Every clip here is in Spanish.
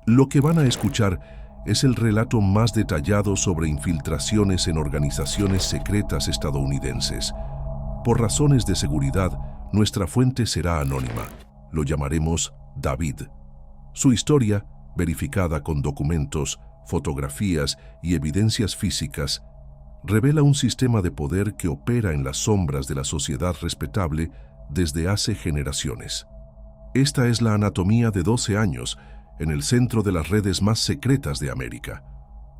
Lo que van a escuchar es el relato más detallado sobre infiltraciones en organizaciones secretas estadounidenses. Por razones de seguridad, nuestra fuente será anónima. Lo llamaremos David. Su historia, verificada con documentos, fotografías y evidencias físicas, revela un sistema de poder que opera en las sombras de la sociedad respetable desde hace generaciones. Esta es la anatomía de 12 años en el centro de las redes más secretas de América.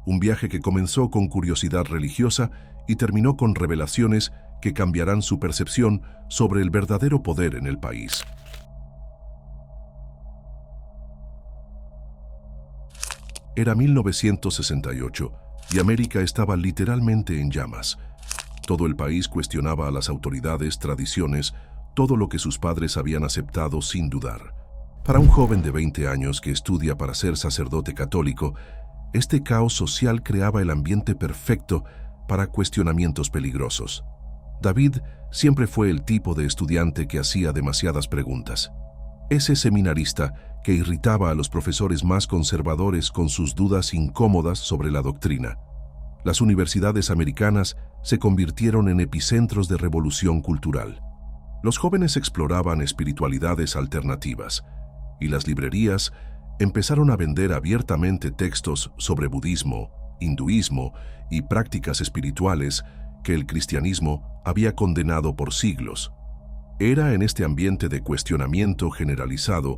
Un viaje que comenzó con curiosidad religiosa y terminó con revelaciones que cambiarán su percepción sobre el verdadero poder en el país. Era 1968 y América estaba literalmente en llamas. Todo el país cuestionaba a las autoridades, tradiciones, todo lo que sus padres habían aceptado sin dudar. Para un joven de 20 años que estudia para ser sacerdote católico, este caos social creaba el ambiente perfecto para cuestionamientos peligrosos. David siempre fue el tipo de estudiante que hacía demasiadas preguntas. Ese seminarista que irritaba a los profesores más conservadores con sus dudas incómodas sobre la doctrina. Las universidades americanas se convirtieron en epicentros de revolución cultural. Los jóvenes exploraban espiritualidades alternativas y las librerías empezaron a vender abiertamente textos sobre budismo, hinduismo y prácticas espirituales que el cristianismo había condenado por siglos. Era en este ambiente de cuestionamiento generalizado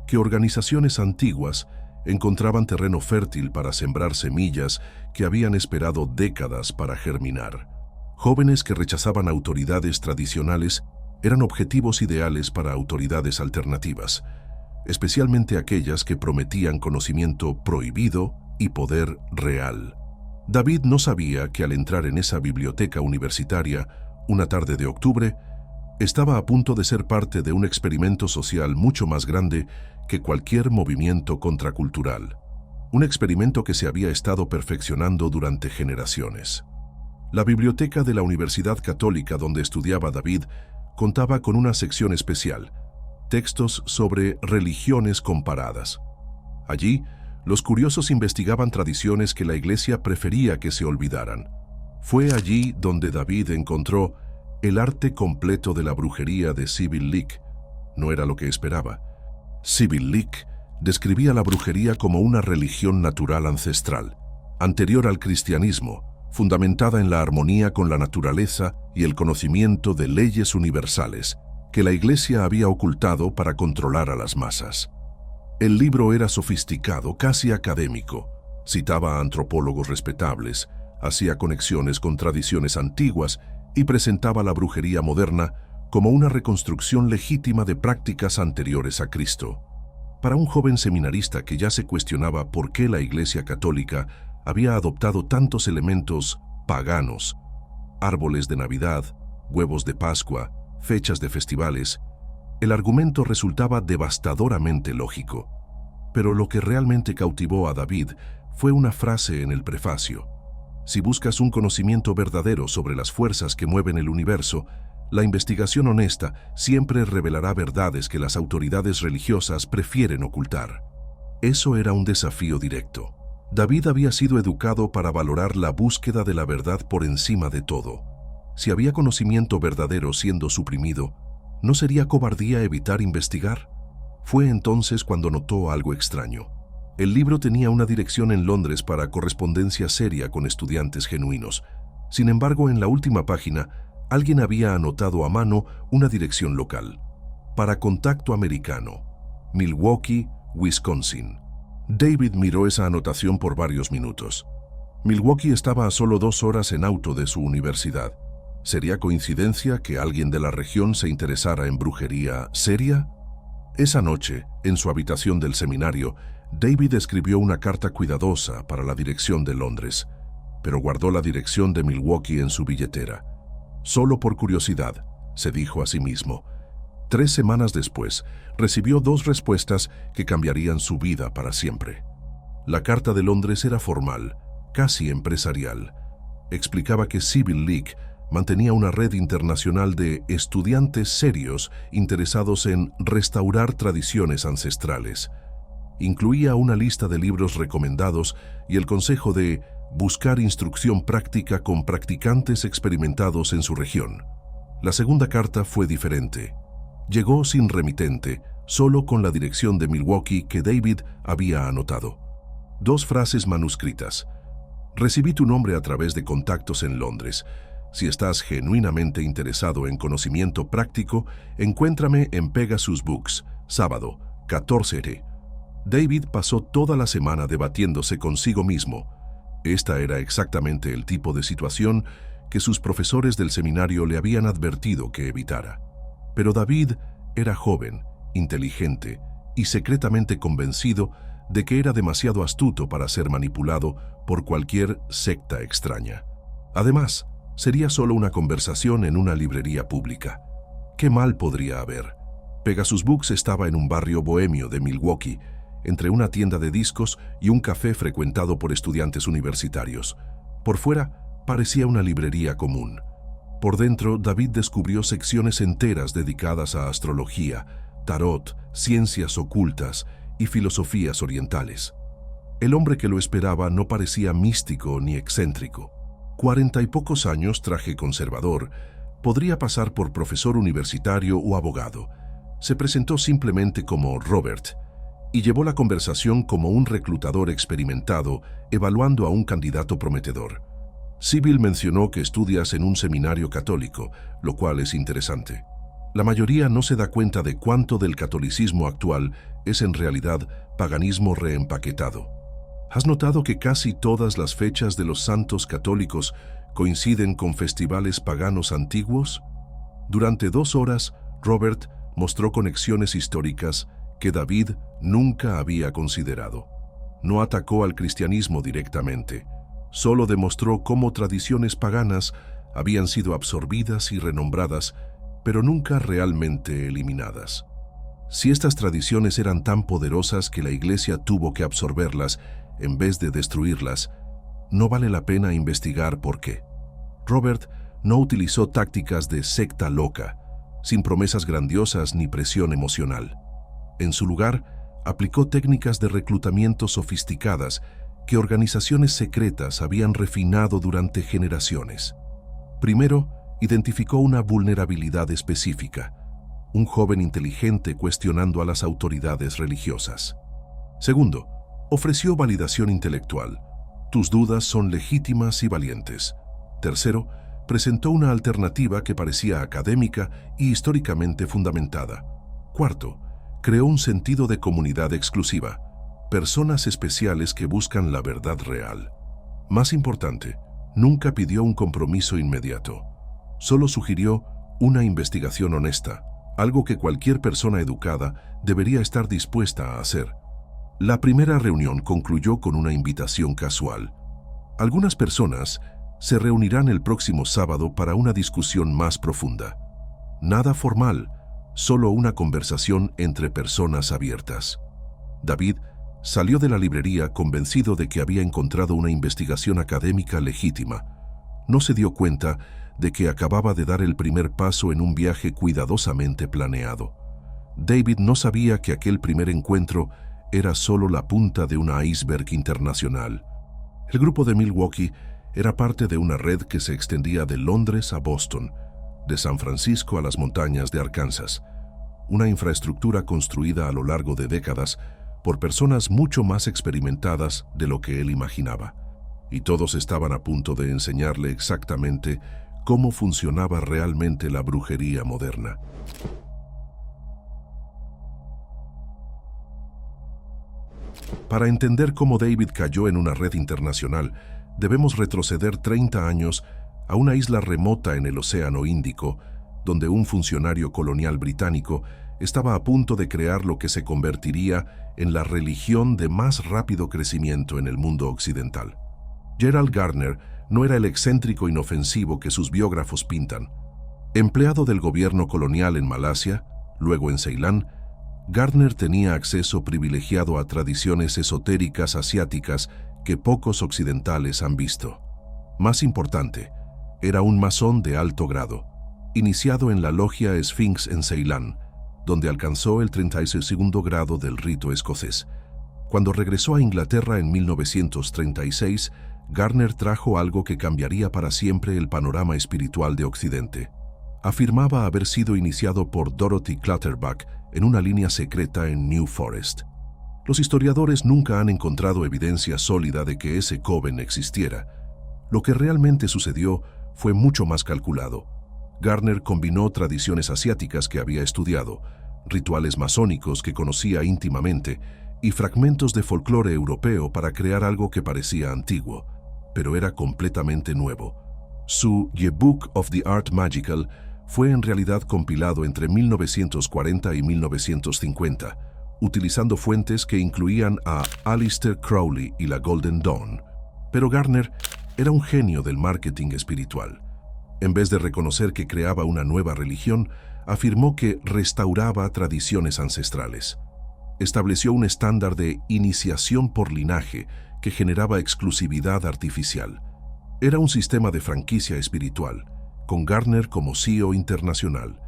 que organizaciones antiguas encontraban terreno fértil para sembrar semillas que habían esperado décadas para germinar. Jóvenes que rechazaban autoridades tradicionales eran objetivos ideales para autoridades alternativas, especialmente aquellas que prometían conocimiento prohibido y poder real. David no sabía que al entrar en esa biblioteca universitaria, una tarde de octubre, estaba a punto de ser parte de un experimento social mucho más grande que cualquier movimiento contracultural. Un experimento que se había estado perfeccionando durante generaciones. La biblioteca de la Universidad Católica donde estudiaba David contaba con una sección especial, textos sobre religiones comparadas. Allí, los curiosos investigaban tradiciones que la Iglesia prefería que se olvidaran. Fue allí donde David encontró el arte completo de la brujería de Sybil Leek. No era lo que esperaba. Sybil Leek describía la brujería como una religión natural ancestral, anterior al cristianismo, fundamentada en la armonía con la naturaleza y el conocimiento de leyes universales que la Iglesia había ocultado para controlar a las masas. El libro era sofisticado, casi académico. Citaba a antropólogos respetables, hacía conexiones con tradiciones antiguas y presentaba la brujería moderna como una reconstrucción legítima de prácticas anteriores a Cristo. Para un joven seminarista que ya se cuestionaba por qué la Iglesia Católica había adoptado tantos elementos paganos, árboles de Navidad, huevos de Pascua, fechas de festivales, el argumento resultaba devastadoramente lógico. Pero lo que realmente cautivó a David fue una frase en el prefacio. Si buscas un conocimiento verdadero sobre las fuerzas que mueven el universo, la investigación honesta siempre revelará verdades que las autoridades religiosas prefieren ocultar. Eso era un desafío directo. David había sido educado para valorar la búsqueda de la verdad por encima de todo. Si había conocimiento verdadero siendo suprimido, ¿no sería cobardía evitar investigar? Fue entonces cuando notó algo extraño. El libro tenía una dirección en Londres para correspondencia seria con estudiantes genuinos. Sin embargo, en la última página, alguien había anotado a mano una dirección local. Para contacto americano, Milwaukee, Wisconsin. David miró esa anotación por varios minutos. Milwaukee estaba a solo 2 horas en auto de su universidad. ¿Sería coincidencia que alguien de la región se interesara en brujería seria? Esa noche, en su habitación del seminario, David escribió una carta cuidadosa para la dirección de Londres, pero guardó la dirección de Milwaukee en su billetera. Solo por curiosidad, se dijo a sí mismo. 3 semanas después, recibió 2 respuestas que cambiarían su vida para siempre. La carta de Londres era formal, casi empresarial. Explicaba que Sybil Leek mantenía una red internacional de estudiantes serios interesados en restaurar tradiciones ancestrales. Incluía una lista de libros recomendados y el consejo de buscar instrucción práctica con practicantes experimentados en su región. La segunda carta fue diferente. Llegó sin remitente, solo con la dirección de Milwaukee que David había anotado. 2 frases manuscritas. Recibí tu nombre a través de contactos en Londres. Si estás genuinamente interesado en conocimiento práctico, encuéntrame en Pegasus Books, sábado, 14. David pasó toda la semana debatiéndose consigo mismo. Esta era exactamente el tipo de situación que sus profesores del seminario le habían advertido que evitara. Pero David era joven, inteligente y secretamente convencido de que era demasiado astuto para ser manipulado por cualquier secta extraña. Además, sería solo una conversación en una librería pública. ¿Qué mal podría haber? Pegasus Books estaba en un barrio bohemio de Milwaukee, entre una tienda de discos y un café frecuentado por estudiantes universitarios. Por fuera, parecía una librería común. Por dentro, David descubrió secciones enteras dedicadas a astrología, tarot, ciencias ocultas y filosofías orientales. El hombre que lo esperaba no parecía místico ni excéntrico. 40 y pocos años, traje conservador, podría pasar por profesor universitario o abogado. Se presentó simplemente como Robert y llevó la conversación como un reclutador experimentado evaluando a un candidato prometedor. Sybil mencionó que estudias en un seminario católico, lo cual es interesante. La mayoría no se da cuenta de cuánto del catolicismo actual es en realidad paganismo reempaquetado. ¿Has notado que casi todas las fechas de los santos católicos coinciden con festivales paganos antiguos? Durante 2 horas, Robert mostró conexiones históricas que David nunca había considerado. No atacó al cristianismo directamente, solo demostró cómo tradiciones paganas habían sido absorbidas y renombradas, pero nunca realmente eliminadas. Si estas tradiciones eran tan poderosas que la Iglesia tuvo que absorberlas en vez de destruirlas, no vale la pena investigar por qué. Robert no utilizó tácticas de secta loca, sin promesas grandiosas ni presión emocional. En su lugar, aplicó técnicas de reclutamiento sofisticadas que organizaciones secretas habían refinado durante generaciones. Primero, identificó una vulnerabilidad específica, un joven inteligente cuestionando a las autoridades religiosas. Segundo, ofreció validación intelectual. Tus dudas son legítimas y valientes. Tercero, presentó una alternativa que parecía académica y históricamente fundamentada. Cuarto, creó un sentido de comunidad exclusiva, personas especiales que buscan la verdad real. Más importante, nunca pidió un compromiso inmediato. Solo sugirió una investigación honesta, algo que cualquier persona educada debería estar dispuesta a hacer. La primera reunión concluyó con una invitación casual. Algunas personas se reunirán el próximo sábado para una discusión más profunda. Nada formal, solo una conversación entre personas abiertas. David salió de la librería convencido de que había encontrado una investigación académica legítima. No se dio cuenta de que acababa de dar el primer paso en un viaje cuidadosamente planeado. David no sabía que aquel primer encuentro era solo la punta de un iceberg internacional. El grupo de Milwaukee era parte de una red que se extendía de Londres a Boston, de San Francisco a las montañas de Arkansas, una infraestructura construida a lo largo de décadas por personas mucho más experimentadas de lo que él imaginaba, y todos estaban a punto de enseñarle exactamente cómo funcionaba realmente la brujería moderna. Para entender cómo David cayó en una red internacional, debemos retroceder 30 años a una isla remota en el Océano Índico, donde un funcionario colonial británico estaba a punto de crear lo que se convertiría en la religión de más rápido crecimiento en el mundo occidental. Gerald Gardner no era el excéntrico inofensivo que sus biógrafos pintan. Empleado del gobierno colonial en Malasia, luego en Ceilán, Gardner tenía acceso privilegiado a tradiciones esotéricas asiáticas que pocos occidentales han visto. Más importante, era un masón de alto grado, iniciado en la logia Sphinx en Ceilán, donde alcanzó el 32º grado del rito escocés. Cuando regresó a Inglaterra en 1936, Garner trajo algo que cambiaría para siempre el panorama espiritual de Occidente. Afirmaba haber sido iniciado por Dorothy Clutterbuck en una línea secreta en New Forest. Los historiadores nunca han encontrado evidencia sólida de que ese coven existiera. Lo que realmente sucedió fue mucho más calculado. Garner combinó tradiciones asiáticas que había estudiado, rituales masónicos que conocía íntimamente y fragmentos de folclore europeo para crear algo que parecía antiguo, pero era completamente nuevo. Su The Book of the Art Magical fue en realidad compilado entre 1940 y 1950, utilizando fuentes que incluían a Aleister Crowley y la Golden Dawn. Pero Garner era un genio del marketing espiritual. En vez de reconocer que creaba una nueva religión, afirmó que restauraba tradiciones ancestrales. Estableció un estándar de iniciación por linaje que generaba exclusividad artificial. Era un sistema de franquicia espiritual, con Garner como CEO internacional.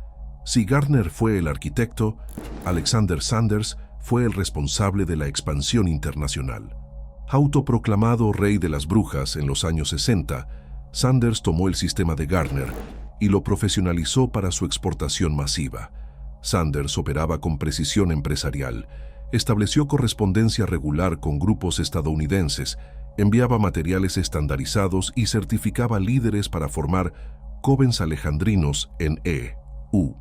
Si Garner fue el arquitecto, Alexander Sanders fue el responsable de la expansión internacional. Autoproclamado rey de las brujas en los años 60, Sanders tomó el sistema de Garner y lo profesionalizó para su exportación masiva. Sanders operaba con precisión empresarial, estableció correspondencia regular con grupos estadounidenses, enviaba materiales estandarizados y certificaba líderes para formar covens alejandrinos en EU.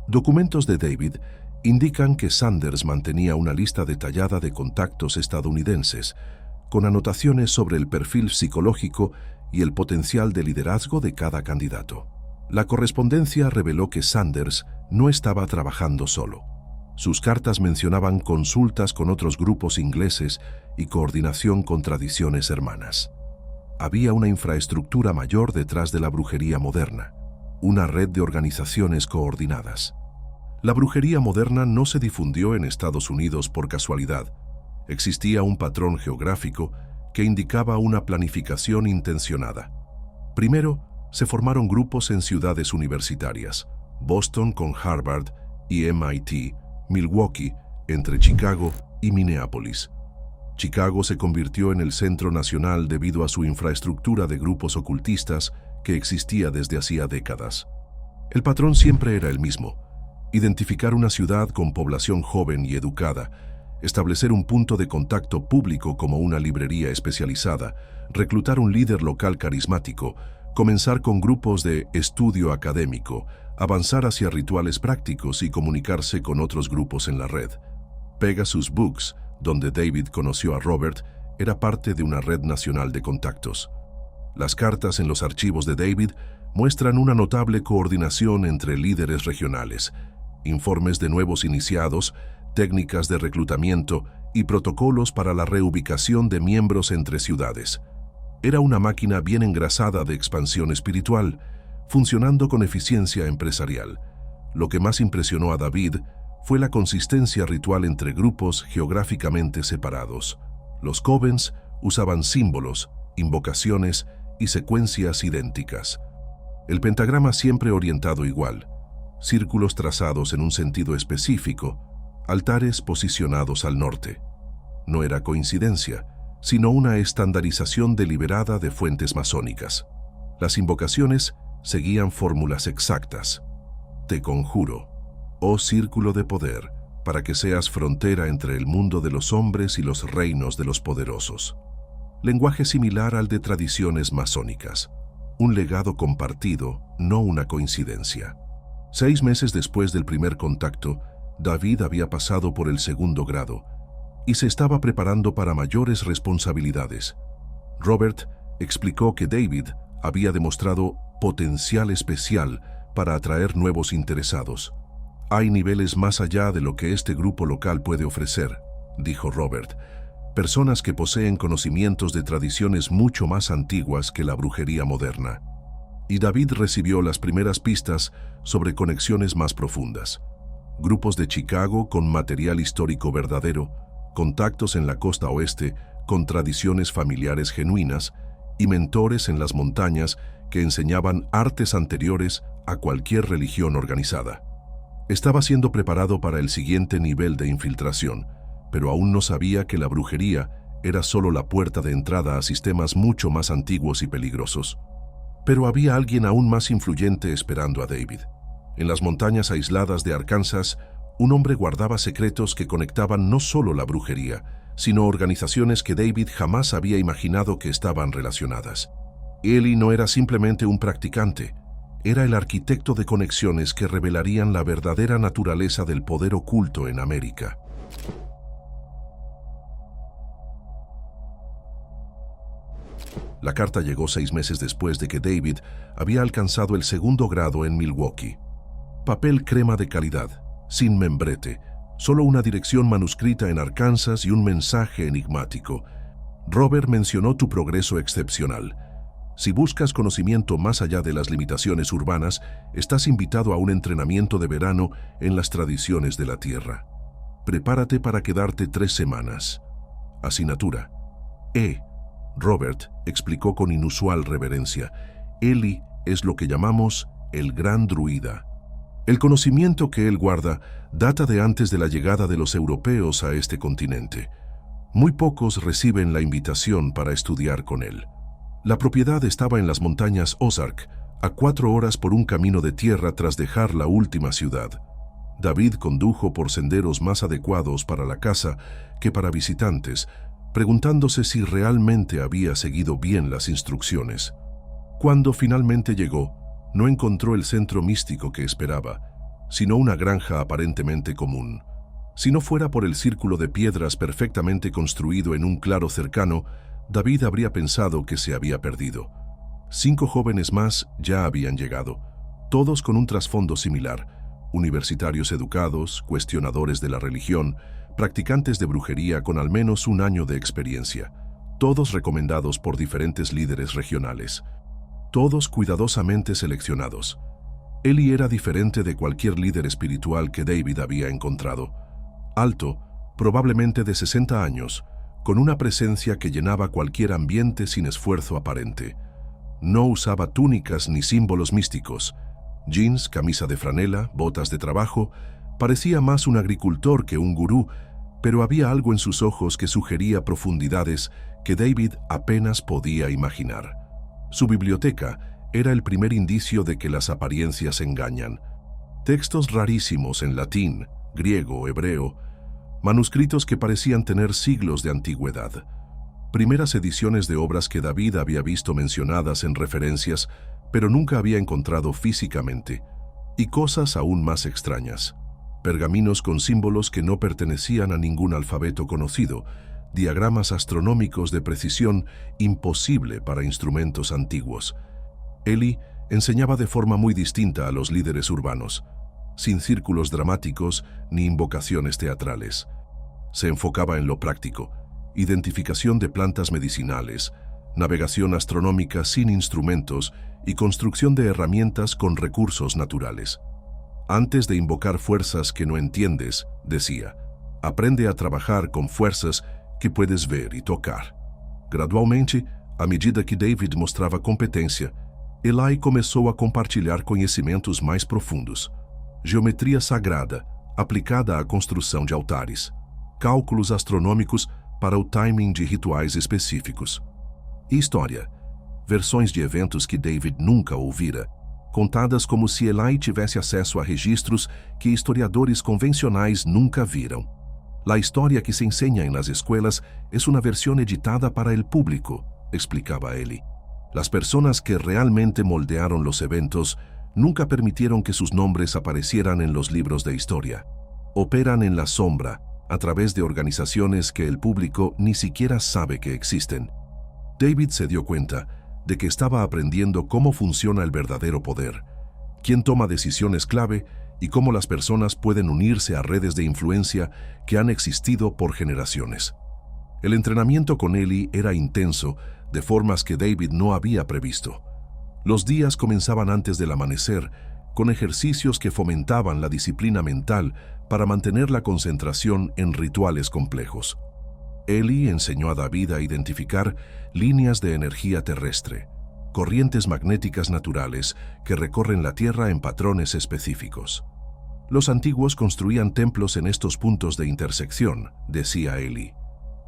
Documentos de David indican que Sanders mantenía una lista detallada de contactos estadounidenses, con anotaciones sobre el perfil psicológico y el potencial de liderazgo de cada candidato. La correspondencia reveló que Sanders no estaba trabajando solo. Sus cartas mencionaban consultas con otros grupos ingleses y coordinación con tradiciones hermanas. Había una infraestructura mayor detrás de la brujería moderna, una red de organizaciones coordinadas. La brujería moderna no se difundió en Estados Unidos por casualidad. Existía un patrón geográfico que indicaba una planificación intencionada. Primero, se formaron grupos en ciudades universitarias, Boston con Harvard y MIT, Milwaukee entre Chicago y Minneapolis. Chicago se convirtió en el centro nacional debido a su infraestructura de grupos ocultistas que existía desde hacía décadas. El patrón siempre era el mismo: identificar una ciudad con población joven y educada, establecer un punto de contacto público como una librería especializada, reclutar un líder local carismático, comenzar con grupos de estudio académico, avanzar hacia rituales prácticos y comunicarse con otros grupos en la red. Pegasus Books, donde David conoció a Robert, era parte de una red nacional de contactos. Las cartas en los archivos de David muestran una notable coordinación entre líderes regionales, informes de nuevos iniciados, técnicas de reclutamiento y protocolos para la reubicación de miembros entre ciudades. Era una máquina bien engrasada de expansión espiritual, funcionando con eficiencia empresarial. Lo que más impresionó a David fue la consistencia ritual entre grupos geográficamente separados. Los covens usaban símbolos, invocaciones y secuencias idénticas. El pentagrama siempre orientado igual, círculos trazados en un sentido específico, altares posicionados al norte. No era coincidencia, sino una estandarización deliberada de fuentes masónicas. Las invocaciones seguían fórmulas exactas. Te conjuro, oh círculo de poder, para que seas frontera entre el mundo de los hombres y los reinos de los poderosos. Lenguaje similar al de tradiciones masónicas. Un legado compartido, no una coincidencia. 6 meses después del primer contacto, David había pasado por el segundo grado y se estaba preparando para mayores responsabilidades. Robert explicó que David había demostrado potencial especial para atraer nuevos interesados. Hay niveles más allá de lo que este grupo local puede ofrecer, dijo Robert. Personas que poseen conocimientos de tradiciones mucho más antiguas que la brujería moderna. Y David recibió las primeras pistas sobre conexiones más profundas. Grupos de Chicago con material histórico verdadero, contactos en la costa oeste con tradiciones familiares genuinas y mentores en las montañas que enseñaban artes anteriores a cualquier religión organizada. Estaba siendo preparado para el siguiente nivel de infiltración, pero aún no sabía que la brujería era solo la puerta de entrada a sistemas mucho más antiguos y peligrosos. Pero había alguien aún más influyente esperando a David. En las montañas aisladas de Arkansas, un hombre guardaba secretos que conectaban no solo la brujería, sino organizaciones que David jamás había imaginado que estaban relacionadas. Eli no era simplemente un practicante, era el arquitecto de conexiones que revelarían la verdadera naturaleza del poder oculto en América. La carta llegó 6 meses después de que David había alcanzado el 2º grado en Milwaukee. Papel crema de calidad, sin membrete, solo una dirección manuscrita en Arkansas y un mensaje enigmático. Robert mencionó tu progreso excepcional. Si buscas conocimiento más allá de las limitaciones urbanas, estás invitado a un entrenamiento de verano en las tradiciones de la tierra. Prepárate para quedarte 3 semanas. Asignatura: Robert explicó con inusual reverencia. Eli es lo que llamamos el gran druida. El conocimiento que él guarda data de antes de la llegada de los europeos a este continente. Muy pocos reciben la invitación para estudiar con él. La propiedad estaba en las montañas Ozark, a 4 horas por un camino de tierra tras dejar la última ciudad. David condujo por senderos más adecuados para la casa que para visitantes, preguntándose si realmente había seguido bien las instrucciones. Cuando finalmente llegó, no encontró el centro místico que esperaba, sino una granja aparentemente común. Si no fuera por el círculo de piedras perfectamente construido en un claro cercano, David habría pensado que se había perdido. 5 jóvenes más ya habían llegado, todos con un trasfondo similar: universitarios educados, cuestionadores de la religión, practicantes de brujería con al menos un año de experiencia, todos recomendados por diferentes líderes regionales, todos cuidadosamente seleccionados. Eli era diferente de cualquier líder espiritual que David había encontrado. Alto, probablemente de 60 años, con una presencia que llenaba cualquier ambiente sin esfuerzo aparente. No usaba túnicas ni símbolos místicos. Jeans, camisa de franela, botas de trabajo. Parecía más un agricultor que un gurú, pero había algo en sus ojos que sugería profundidades que David apenas podía imaginar. Su biblioteca era el primer indicio de que las apariencias engañan. Textos rarísimos en latín, griego, hebreo, manuscritos que parecían tener siglos de antigüedad. Primeras ediciones de obras que David había visto mencionadas en referencias, pero nunca había encontrado físicamente. Y cosas aún más extrañas. Pergaminos con símbolos que no pertenecían a ningún alfabeto conocido, diagramas astronómicos de precisión imposible para instrumentos antiguos. Eli enseñaba de forma muy distinta a los líderes urbanos, sin círculos dramáticos ni invocaciones teatrales. Se enfocaba en lo práctico: identificación de plantas medicinales, navegación astronómica sin instrumentos y construcción de herramientas con recursos naturales. Antes de invocar fuerzas que no entiendes, decía, aprende a trabajar con fuerzas que puedes ver y tocar. Gradualmente, à medida que David mostrava competência, Eli começou a compartilhar conhecimentos mais profundos. Geometria sagrada, aplicada à construção de altares. Cálculos astronômicos para o timing de rituais específicos. E história. Versões de eventos que David nunca ouvira, contadas como se Eli tivesse acesso a registros que historiadores convencionais nunca viram. La historia que se enseña en las escuelas es una versión editada para el público, explicaba Eli. Las personas que realmente moldearon los eventos nunca permitieron que sus nombres aparecieran en los libros de historia. Operan en la sombra, a través de organizaciones que el público ni siquiera sabe que existen. David se dio cuenta de que estaba aprendiendo cómo funciona el verdadero poder, quién toma decisiones clave y cómo las personas pueden unirse a redes de influencia que han existido por generaciones. El entrenamiento con Eli era intenso, de formas que David no había previsto. Los días comenzaban antes del amanecer, con ejercicios que fomentaban la disciplina mental para mantener la concentración en rituales complejos. Eli enseñó a David a identificar líneas de energía terrestre, corrientes magnéticas naturales que recorren la Tierra en patrones específicos. Los antiguos construían templos en estos puntos de intersección, decía Ellie.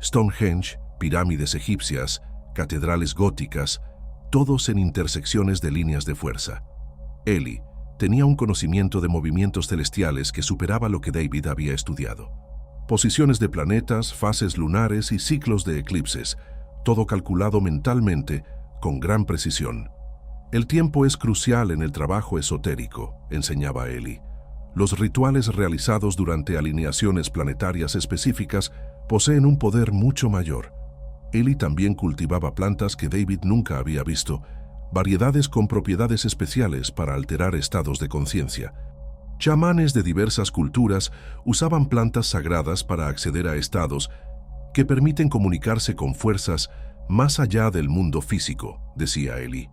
Stonehenge, pirámides egipcias, catedrales góticas, todos en intersecciones de líneas de fuerza. Ellie tenía un conocimiento de movimientos celestiales que superaba lo que David había estudiado. Posiciones de planetas, fases lunares y ciclos de eclipses, todo calculado mentalmente con gran precisión. El tiempo es crucial en el trabajo esotérico, enseñaba Ellie. Los rituales realizados durante alineaciones planetarias específicas poseen un poder mucho mayor. Ellie también cultivaba plantas que David nunca había visto, variedades con propiedades especiales para alterar estados de conciencia. Chamanes de diversas culturas usaban plantas sagradas para acceder a estados que permiten comunicarse con fuerzas más allá del mundo físico, decía Ellie.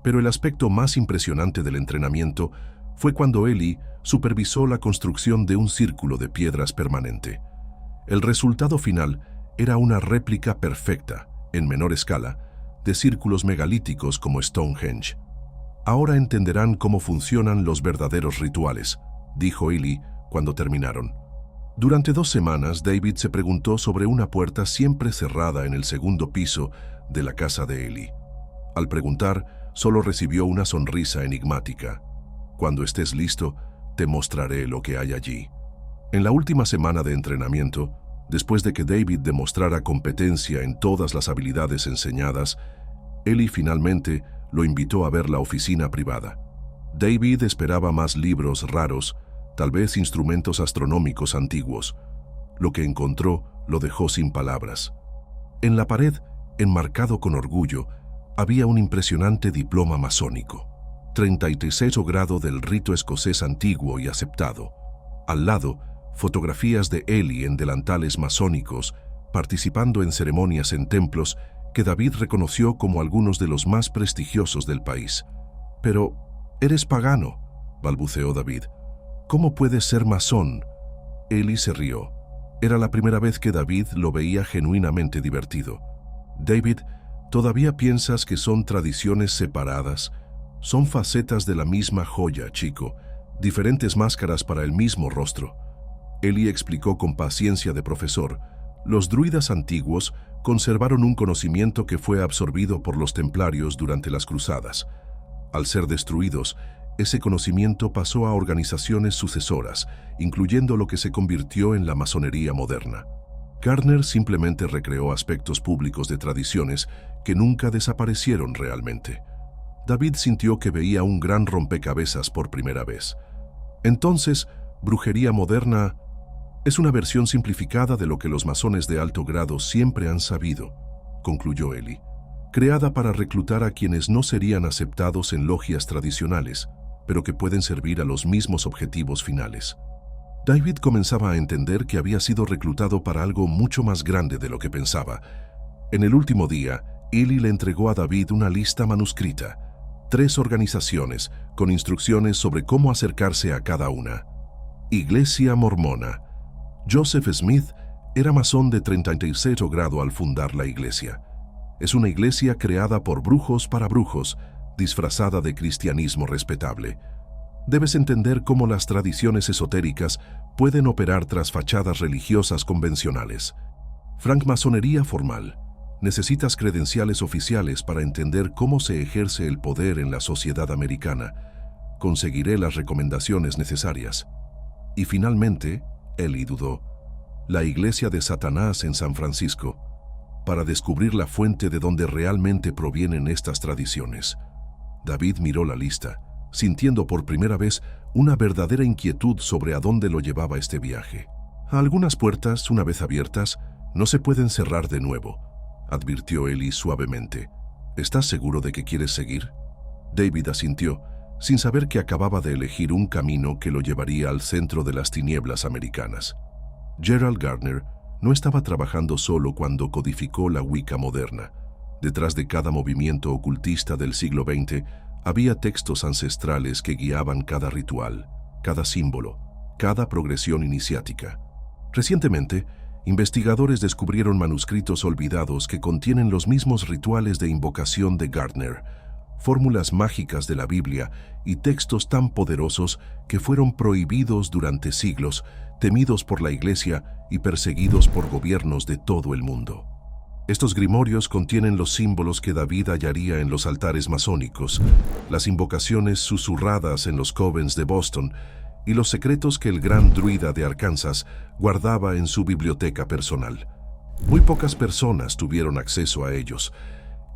Pero el aspecto más impresionante del entrenamiento fue cuando Ellie supervisó la construcción de un círculo de piedras permanente. El resultado final era una réplica perfecta, en menor escala, de círculos megalíticos como Stonehenge. Ahora entenderán cómo funcionan los verdaderos rituales, dijo Ellie cuando terminaron. Durante 2 semanas, David se preguntó sobre una puerta siempre cerrada en el segundo piso de la casa de Ellie. Al preguntar, solo recibió una sonrisa enigmática. Cuando estés listo, te mostraré lo que hay allí. En la última semana de entrenamiento, después de que David demostrara competencia en todas las habilidades enseñadas, Ellie finalmente lo invitó a ver la oficina privada. David esperaba más libros raros, tal vez instrumentos astronómicos antiguos. Lo que encontró lo dejó sin palabras. En la pared, enmarcado con orgullo, había un impresionante diploma masónico. 33º grado del rito escocés antiguo y aceptado. Al lado, fotografías de Ellie en delantales masónicos, participando en ceremonias en templos que David reconoció como algunos de los más prestigiosos del país. «Pero, eres pagano», balbuceó David. «¿Cómo puedes ser masón?» Ellie se rió. Era la primera vez que David lo veía genuinamente divertido. «David, ¿todavía piensas que son tradiciones separadas? Son facetas de la misma joya, chico, diferentes máscaras para el mismo rostro». Ellie explicó con paciencia de profesor. Los druidas antiguos conservaron un conocimiento que fue absorbido por los templarios durante las cruzadas. Al ser destruidos, ese conocimiento pasó a organizaciones sucesoras, incluyendo lo que se convirtió en la masonería moderna. Gardner simplemente recreó aspectos públicos de tradiciones que nunca desaparecieron realmente. David sintió que veía un gran rompecabezas por primera vez. Entonces, brujería moderna es una versión simplificada de lo que los masones de alto grado siempre han sabido, concluyó Ellie, creada para reclutar a quienes no serían aceptados en logias tradicionales, pero que pueden servir a los mismos objetivos finales. David comenzaba a entender que había sido reclutado para algo mucho más grande de lo que pensaba. En el último día, Ellie le entregó a David una lista manuscrita, 3 organizaciones con instrucciones sobre cómo acercarse a cada una. Iglesia Mormona. Joseph Smith era masón de 36º grado al fundar la iglesia. Es una iglesia creada por brujos para brujos, disfrazada de cristianismo respetable. Debes entender cómo las tradiciones esotéricas pueden operar tras fachadas religiosas convencionales. Francmasonería formal. Necesitas credenciales oficiales para entender cómo se ejerce el poder en la sociedad americana. Conseguiré las recomendaciones necesarias. Y finalmente, Ellie dudó, la iglesia de Satanás en San Francisco, para descubrir la fuente de donde realmente provienen estas tradiciones. David miró la lista, sintiendo por primera vez una verdadera inquietud sobre a dónde lo llevaba este viaje. Algunas puertas, una vez abiertas, no se pueden cerrar de nuevo, advirtió Ellie suavemente. ¿Estás seguro de que quieres seguir? David asintió, sin saber que acababa de elegir un camino que lo llevaría al centro de las tinieblas americanas. Gerald Gardner no estaba trabajando solo cuando codificó la Wicca moderna. Detrás de cada movimiento ocultista del siglo XX había textos ancestrales que guiaban cada ritual, cada símbolo, cada progresión iniciática. Recientemente, investigadores descubrieron manuscritos olvidados que contienen los mismos rituales de invocación de Gardner, fórmulas mágicas de la Biblia y textos tan poderosos que fueron prohibidos durante siglos, temidos por la Iglesia y perseguidos por gobiernos de todo el mundo. Estos grimorios contienen los símbolos que David hallaría en los altares masónicos, las invocaciones susurradas en los covens de Boston y los secretos que el gran druida de Arkansas guardaba en su biblioteca personal. Muy pocas personas tuvieron acceso a ellos,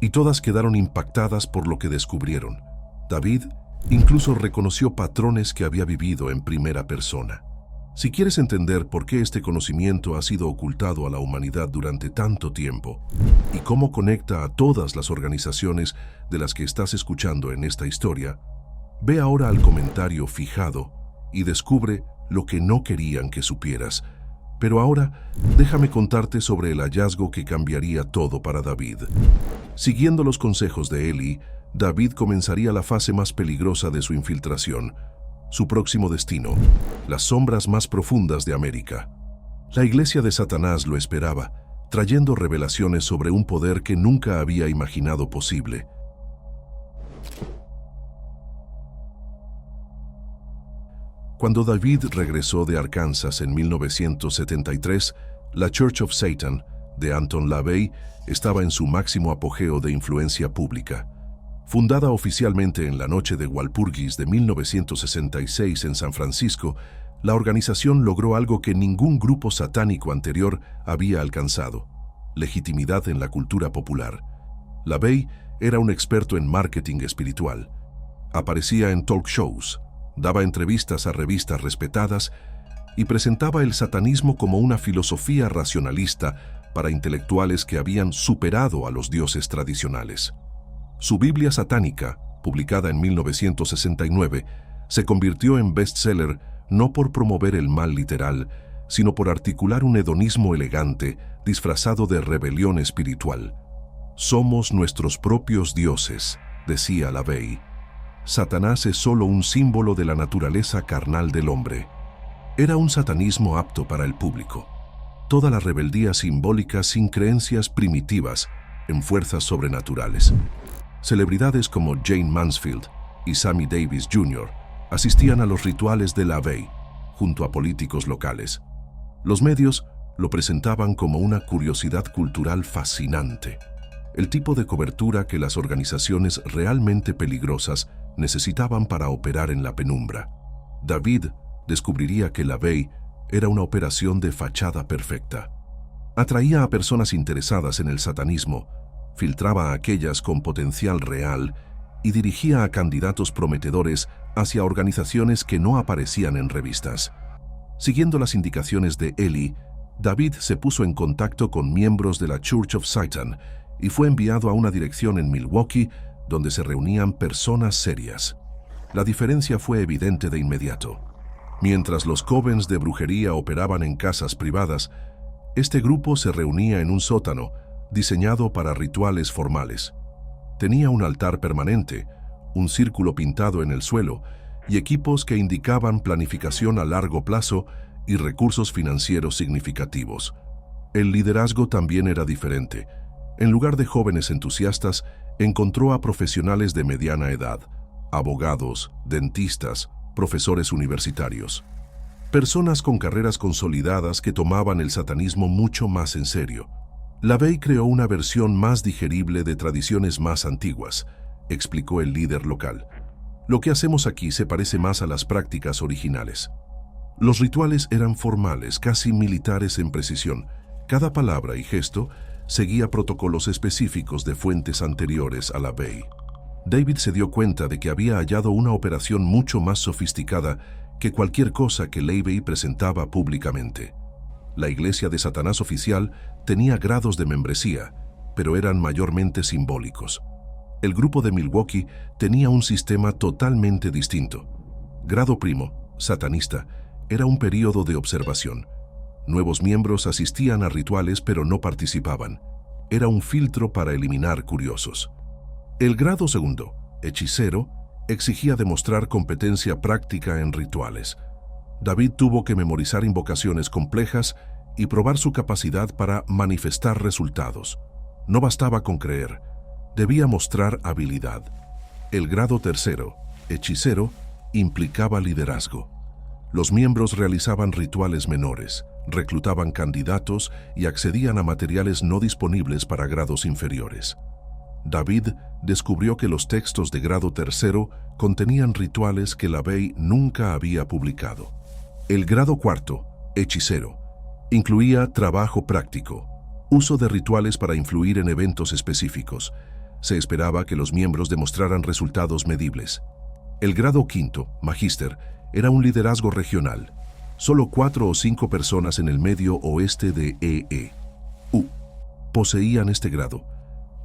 y todas quedaron impactadas por lo que descubrieron. David incluso reconoció patrones que había vivido en primera persona. Si quieres entender por qué este conocimiento ha sido ocultado a la humanidad durante tanto tiempo y cómo conecta a todas las organizaciones de las que estás escuchando en esta historia, ve ahora al comentario fijado y descubre lo que no querían que supieras. Pero ahora, déjame contarte sobre el hallazgo que cambiaría todo para David. Siguiendo los consejos de Eli, David comenzaría la fase más peligrosa de su infiltración. Su próximo destino, las sombras más profundas de América. La iglesia de Satanás lo esperaba, trayendo revelaciones sobre un poder que nunca había imaginado posible. Cuando David regresó de Arkansas en 1973, la Church of Satan, de Anton LaVey, estaba en su máximo apogeo de influencia pública. Fundada oficialmente en la noche de Walpurgis de 1966 en San Francisco, la organización logró algo que ningún grupo satánico anterior había alcanzado: legitimidad en la cultura popular. LaVey era un experto en marketing espiritual. Aparecía en talk shows, daba entrevistas a revistas respetadas y presentaba el satanismo como una filosofía racionalista para intelectuales que habían superado a los dioses tradicionales. Su Biblia satánica, publicada en 1969, se convirtió en bestseller no por promover el mal literal, sino por articular un hedonismo elegante disfrazado de rebelión espiritual. Somos nuestros propios dioses, decía LaVey. Satanás es solo un símbolo de la naturaleza carnal del hombre. Era un satanismo apto para el público. Toda la rebeldía simbólica sin creencias primitivas en fuerzas sobrenaturales. Celebridades como Jane Mansfield y Sammy Davis Jr. asistían a los rituales de LaVey, junto a políticos locales. Los medios lo presentaban como una curiosidad cultural fascinante, el tipo de cobertura que las organizaciones realmente peligrosas necesitaban para operar en la penumbra. David descubriría que LaVey era una operación de fachada perfecta. Atraía a personas interesadas en el satanismo, filtraba a aquellas con potencial real y dirigía a candidatos prometedores hacia organizaciones que no aparecían en revistas. Siguiendo las indicaciones de Eli, David se puso en contacto con miembros de la Church of Satan y fue enviado a una dirección en Milwaukee donde se reunían personas serias. La diferencia fue evidente de inmediato. Mientras los covens de brujería operaban en casas privadas, este grupo se reunía en un sótano diseñado para rituales formales. Tenía un altar permanente, un círculo pintado en el suelo y equipos que indicaban planificación a largo plazo y recursos financieros significativos. El liderazgo también era diferente. En lugar de jóvenes entusiastas, encontró a profesionales de mediana edad, abogados, dentistas, profesores universitarios. Personas con carreras consolidadas que tomaban el satanismo mucho más en serio. LaVey creó una versión más digerible de tradiciones más antiguas, explicó el líder local. Lo que hacemos aquí se parece más a las prácticas originales. Los rituales eran formales, casi militares en precisión. Cada palabra y gesto seguía protocolos específicos de fuentes anteriores a LaVey. David se dio cuenta de que había hallado una operación mucho más sofisticada que cualquier cosa que LaVey presentaba públicamente. La iglesia de Satanás oficial tenía grados de membresía, pero eran mayormente simbólicos. El grupo de Milwaukee tenía un sistema totalmente distinto. Grado primo, satanista, era un período de observación. Nuevos miembros asistían a rituales pero no participaban. Era un filtro para eliminar curiosos. El grado segundo, hechicero, exigía demostrar competencia práctica en rituales. David tuvo que memorizar invocaciones complejas y probar su capacidad para manifestar resultados. No bastaba con creer, debía mostrar habilidad. El grado tercero, hechicero, implicaba liderazgo. Los miembros realizaban rituales menores, reclutaban candidatos y accedían a materiales no disponibles para grados inferiores. David descubrió que los textos de grado tercero contenían rituales que LaVey nunca había publicado. El grado cuarto, hechicero, incluía trabajo práctico, uso de rituales para influir en eventos específicos. Se esperaba que los miembros demostraran resultados medibles. El grado quinto, magíster, era un liderazgo regional. Solo 4 o 5 personas en el medio oeste de EU poseían este grado.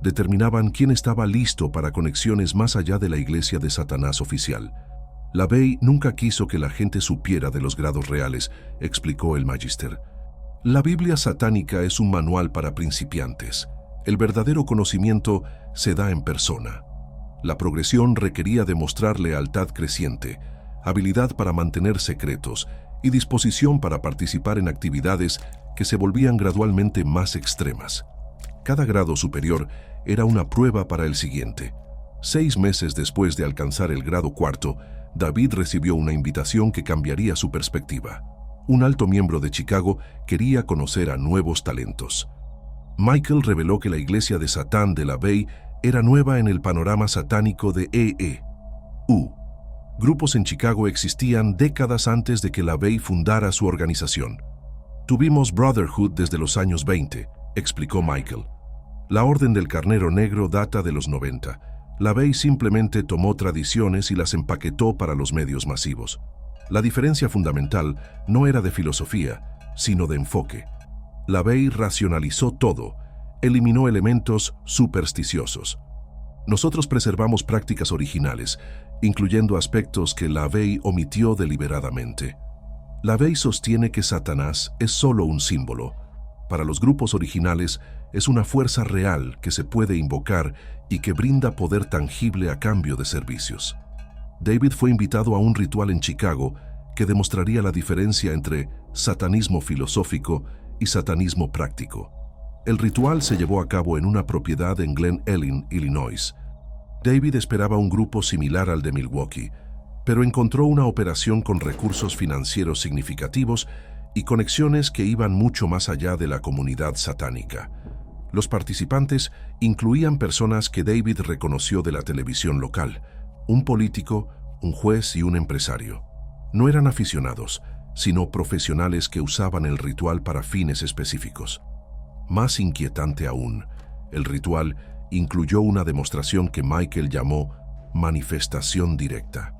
Determinaban quién estaba listo para conexiones más allá de la iglesia de Satanás oficial. LaVey nunca quiso que la gente supiera de los grados reales, explicó el magíster. La Biblia satánica es un manual para principiantes. El verdadero conocimiento se da en persona. La progresión requería demostrar lealtad creciente, habilidad para mantener secretos y disposición para participar en actividades que se volvían gradualmente más extremas. Cada grado superior era una prueba para el siguiente. 6 meses después de alcanzar el grado cuarto, David recibió una invitación que cambiaría su perspectiva. Un alto miembro de Chicago quería conocer a nuevos talentos. Michael reveló que la iglesia de Satán de LaVey era nueva en el panorama satánico de EU. Grupos en Chicago existían décadas antes de que LaVey fundara su organización. Tuvimos Brotherhood desde los años 20, explicó Michael. La Orden del Carnero Negro data de los 90. LaVey simplemente tomó tradiciones y las empaquetó para los medios masivos. La diferencia fundamental no era de filosofía, sino de enfoque. LaVey racionalizó todo, eliminó elementos supersticiosos. Nosotros preservamos prácticas originales, incluyendo aspectos que LaVey omitió deliberadamente. LaVey sostiene que Satanás es solo un símbolo. Para los grupos originales, es una fuerza real que se puede invocar y que brinda poder tangible a cambio de servicios. David fue invitado a un ritual en Chicago que demostraría la diferencia entre satanismo filosófico y satanismo práctico. El ritual se llevó a cabo en una propiedad en Glen Ellyn, Illinois. David esperaba un grupo similar al de Milwaukee, pero encontró una operación con recursos financieros significativos y conexiones que iban mucho más allá de la comunidad satánica. Los participantes incluían personas que David reconoció de la televisión local, un político, un juez y un empresario. No eran aficionados, sino profesionales que usaban el ritual para fines específicos. Más inquietante aún, el ritual incluyó una demostración que Michael llamó manifestación directa.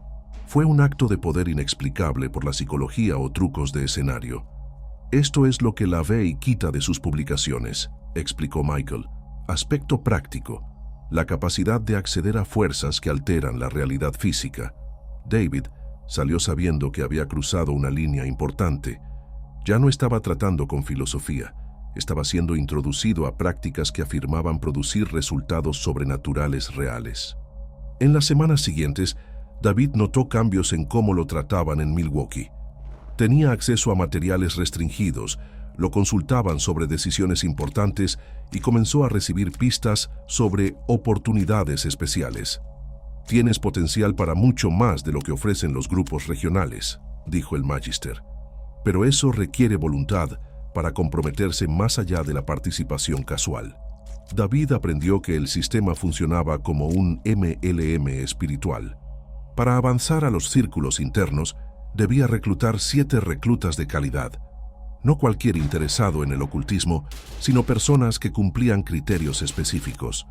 Fue un acto de poder inexplicable por la psicología o trucos de escenario. Esto es lo que LaVey quita de sus publicaciones, explicó Michael. Aspecto práctico, la capacidad de acceder a fuerzas que alteran la realidad física. David salió sabiendo que había cruzado una línea importante. Ya no estaba tratando con filosofía, estaba siendo introducido a prácticas que afirmaban producir resultados sobrenaturales reales. En las semanas siguientes, David notó cambios en cómo lo trataban en Milwaukee. Tenía acceso a materiales restringidos, lo consultaban sobre decisiones importantes y comenzó a recibir pistas sobre oportunidades especiales. «Tienes potencial para mucho más de lo que ofrecen los grupos regionales», dijo el magíster. «Pero eso requiere voluntad para comprometerse más allá de la participación casual». David aprendió que el sistema funcionaba como un MLM espiritual. Para avanzar a los círculos internos, debía reclutar 7 reclutas de calidad. No cualquier interesado en el ocultismo, sino personas que cumplían criterios específicos.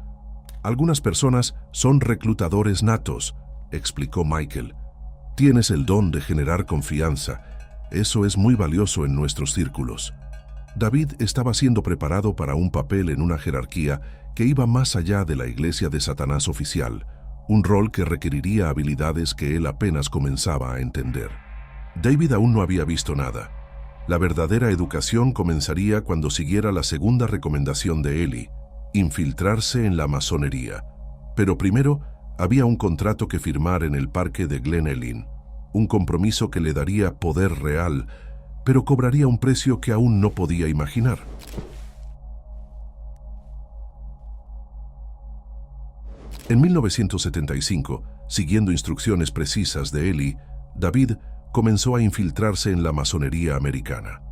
«Algunas personas son reclutadores natos», explicó Michael. «Tienes el don de generar confianza. Eso es muy valioso en nuestros círculos». David estaba siendo preparado para un papel en una jerarquía que iba más allá de la iglesia de Satanás oficial, un rol que requeriría habilidades que él apenas comenzaba a entender. David aún no había visto nada. La verdadera educación comenzaría cuando siguiera la segunda recomendación de Eli, infiltrarse en la masonería. Pero primero había un contrato que firmar en el parque de Glen Ellyn, un compromiso que le daría poder real, pero cobraría un precio que aún no podía imaginar. En 1975, siguiendo instrucciones precisas de Eli, David comenzó a infiltrarse en la masonería americana.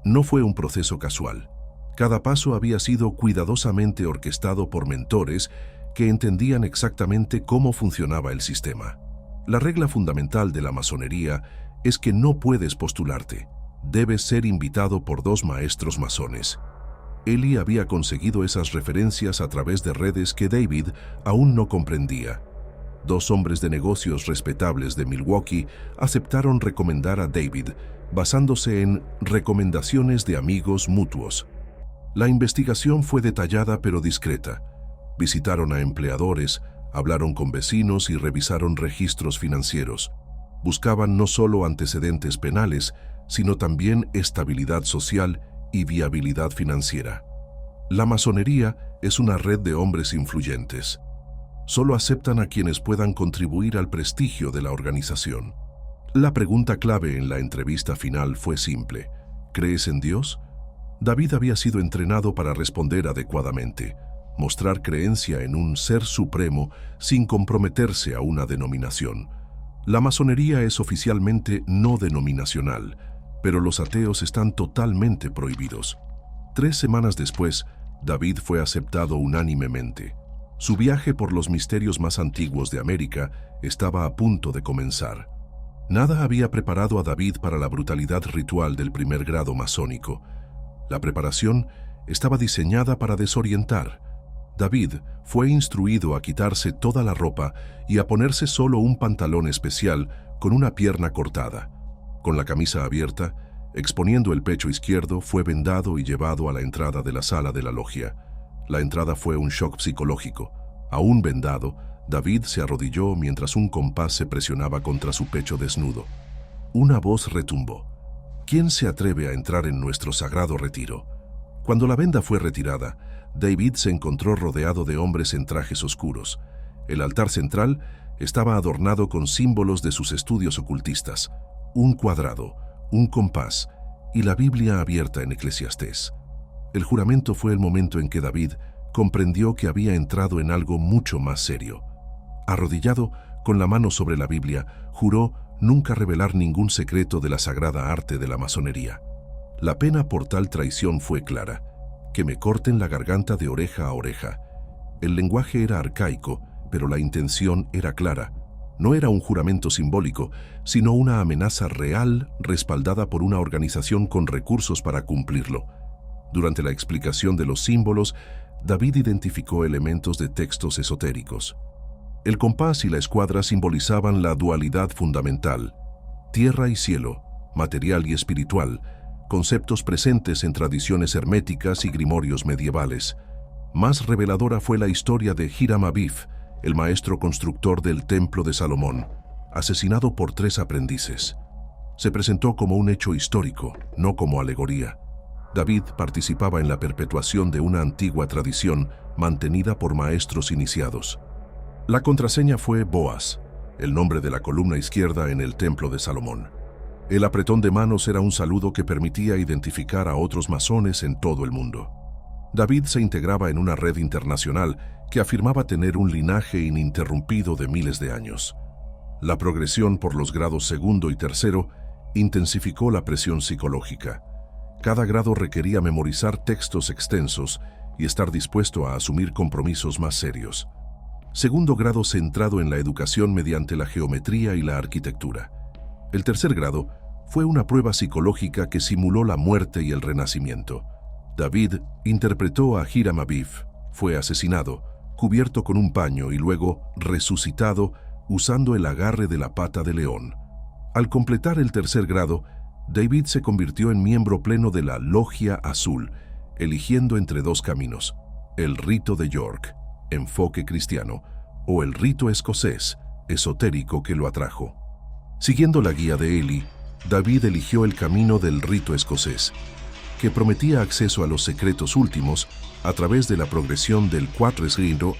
No fue un proceso casual. Cada paso había sido cuidadosamente orquestado por mentores que entendían exactamente cómo funcionaba el sistema. La regla fundamental de la masonería es que no puedes postularte. Debes ser invitado por 2 maestros masones. Eli había conseguido esas referencias a través de redes que David aún no comprendía. 2 hombres de negocios respetables de Milwaukee aceptaron recomendar a David basándose en recomendaciones de amigos mutuos. La investigación fue detallada pero discreta. Visitaron a empleadores, hablaron con vecinos y revisaron registros financieros. Buscaban no solo antecedentes penales, sino también estabilidad social y viabilidad financiera. La masonería es una red de hombres influyentes. Solo aceptan a quienes puedan contribuir al prestigio de la organización. La pregunta clave en la entrevista final fue simple: ¿crees en Dios? David había sido entrenado para responder adecuadamente, mostrar creencia en un ser supremo sin comprometerse a una denominación. La masonería es oficialmente no denominacional, pero los ateos están totalmente prohibidos. 3 semanas después, David fue aceptado unánimemente. Su viaje por los misterios más antiguos de América estaba a punto de comenzar. Nada había preparado a David para la brutalidad ritual del primer grado masónico. La preparación estaba diseñada para desorientar. David fue instruido a quitarse toda la ropa y a ponerse solo un pantalón especial con una pierna cortada. Con la camisa abierta, exponiendo el pecho izquierdo, fue vendado y llevado a la entrada de la sala de la logia. La entrada fue un shock psicológico. Aún vendado, David se arrodilló mientras un compás se presionaba contra su pecho desnudo. Una voz retumbó: ¿quién se atreve a entrar en nuestro sagrado retiro? Cuando la venda fue retirada, David se encontró rodeado de hombres en trajes oscuros. El altar central estaba adornado con símbolos de sus estudios ocultistas: un cuadrado, un compás y la Biblia abierta en Eclesiastés. El juramento fue el momento en que David comprendió que había entrado en algo mucho más serio. Arrodillado, con la mano sobre la Biblia, juró nunca revelar ningún secreto de la sagrada arte de la masonería. La pena por tal traición fue clara: que me corten la garganta de oreja a oreja. El lenguaje era arcaico, pero la intención era clara. No era un juramento simbólico, sino una amenaza real respaldada por una organización con recursos para cumplirlo. Durante la explicación de los símbolos, David identificó elementos de textos esotéricos. El compás y la escuadra simbolizaban la dualidad fundamental: tierra y cielo, material y espiritual, conceptos presentes en tradiciones herméticas y grimorios medievales. Más reveladora fue la historia de Hiram Abif, el maestro constructor del Templo de Salomón, asesinado por 3 aprendices. Se presentó como un hecho histórico, no como alegoría. David participaba en la perpetuación de una antigua tradición mantenida por maestros iniciados. La contraseña fue Boaz, el nombre de la columna izquierda en el Templo de Salomón. El apretón de manos era un saludo que permitía identificar a otros masones en todo el mundo. David se integraba en una red internacional que afirmaba tener un linaje ininterrumpido de miles de años. La progresión por los grados segundo y tercero intensificó la presión psicológica. Cada grado requería memorizar textos extensos y estar dispuesto a asumir compromisos más serios. Segundo grado centrado en la educación mediante la geometría y la arquitectura. El tercer grado fue una prueba psicológica que simuló la muerte y el renacimiento. David interpretó a Hiram Abif, fue asesinado, cubierto con un paño y luego resucitado usando el agarre de la pata de león. Al completar el tercer grado, David se convirtió en miembro pleno de la Logia Azul, eligiendo entre 2 caminos: el rito de York, enfoque cristiano, o el rito escocés, esotérico, que lo atrajo. Siguiendo la guía de Eli, David eligió el camino del rito escocés, que prometía acceso a los secretos últimos a través de la progresión del 4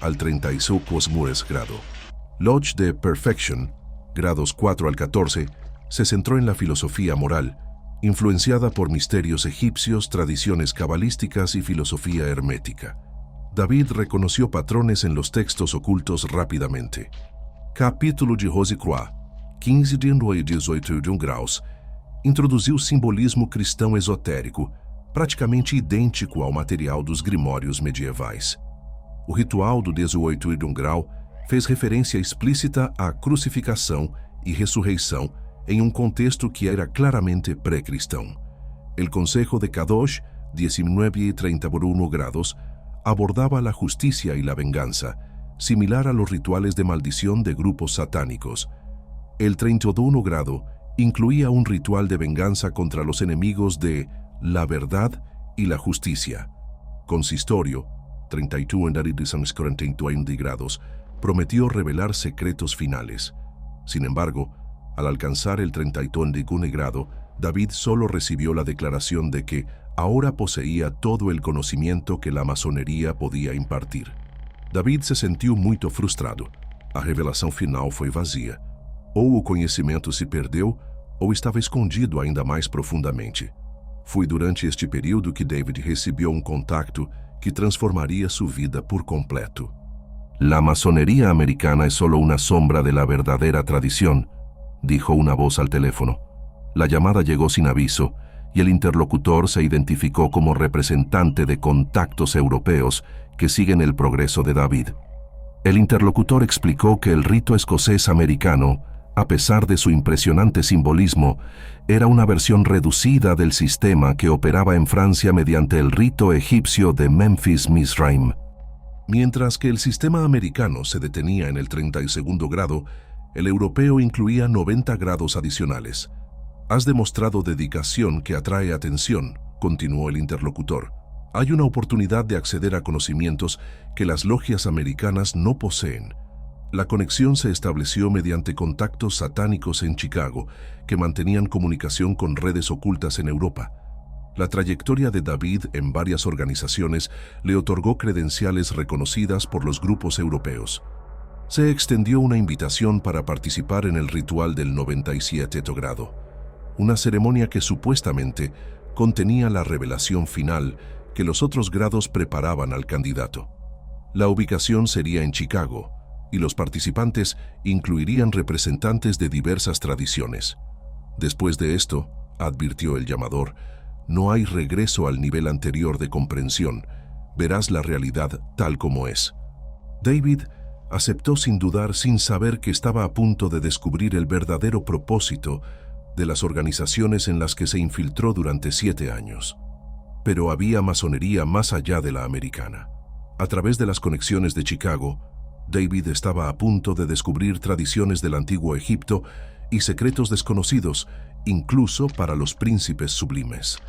al 35 grado. Lodge de Perfection, grados 4 al 14, se centró en la filosofía moral, influenciada por misterios egipcios, tradiciones cabalísticas y filosofía hermética. David reconoció patrones en los textos ocultos rápidamente. Capítulo de Rose Croix, 15 de 18 graus, introduziu simbolismo cristão esotérico, praticamente idêntico ao material dos grimórios medievais. O ritual do 18 de grau fez referência explícita à crucificação e ressurreição em um contexto que era claramente pré-cristão. El Consejo de Kadosh, 19 y 31 grados, abordaba la justicia y la venganza, similar a los rituales de maldición de grupos satánicos. El 31 grado incluía un ritual de venganza contra los enemigos de la verdad y la justicia. Consistorio, 31 grados, prometió revelar secretos finales. Sin embargo, al alcanzar el 31 grado, David solo recibió la declaración de que ahora poseía todo el conocimiento que la maçoneria podia impartir. David se sentiu muito frustrado. A revelação final foi vazia. Ou o conhecimento se perdeu, ou estava escondido ainda mais profundamente. Foi durante este período que David recebeu um contacto que transformaria sua vida por completo. La masonería americana es solo una sombra de la verdadera tradición, dijo una voz al teléfono. La llamada llegó sin aviso y el interlocutor se identificó como representante de Contactos Europeos que siguen el progreso de David. El interlocutor explicó que el rito escocés americano, a pesar de su impresionante simbolismo, era una versión reducida del sistema que operaba en Francia mediante el rito egipcio de Memphis Mizraim. Mientras que el sistema americano se detenía en el 32 grado, el europeo incluía 90 grados adicionales. Has demostrado dedicación que atrae atención, continuó el interlocutor. Hay una oportunidad de acceder a conocimientos que las logias americanas no poseen. La conexión se estableció mediante contactos satánicos en Chicago, que mantenían comunicación con redes ocultas en Europa. La trayectoria de David en varias organizaciones le otorgó credenciales reconocidas por los grupos europeos. Se extendió una invitación para participar en el ritual del 97 grado, una ceremonia que supuestamente contenía la revelación final que los otros grados preparaban al candidato. La ubicación sería en Chicago, y los participantes incluirían representantes de diversas tradiciones. Después de esto, advirtió el llamador, no hay regreso al nivel anterior de comprensión, verás la realidad tal como es. David aceptó sin dudar, sin saber que estaba a punto de descubrir el verdadero propósito de las organizaciones en las que se infiltró durante 7 años. Pero había masonería más allá de la americana. A través de las conexiones de Chicago, David estaba a punto de descubrir tradiciones del antiguo Egipto y secretos desconocidos, incluso para los príncipes sublimes.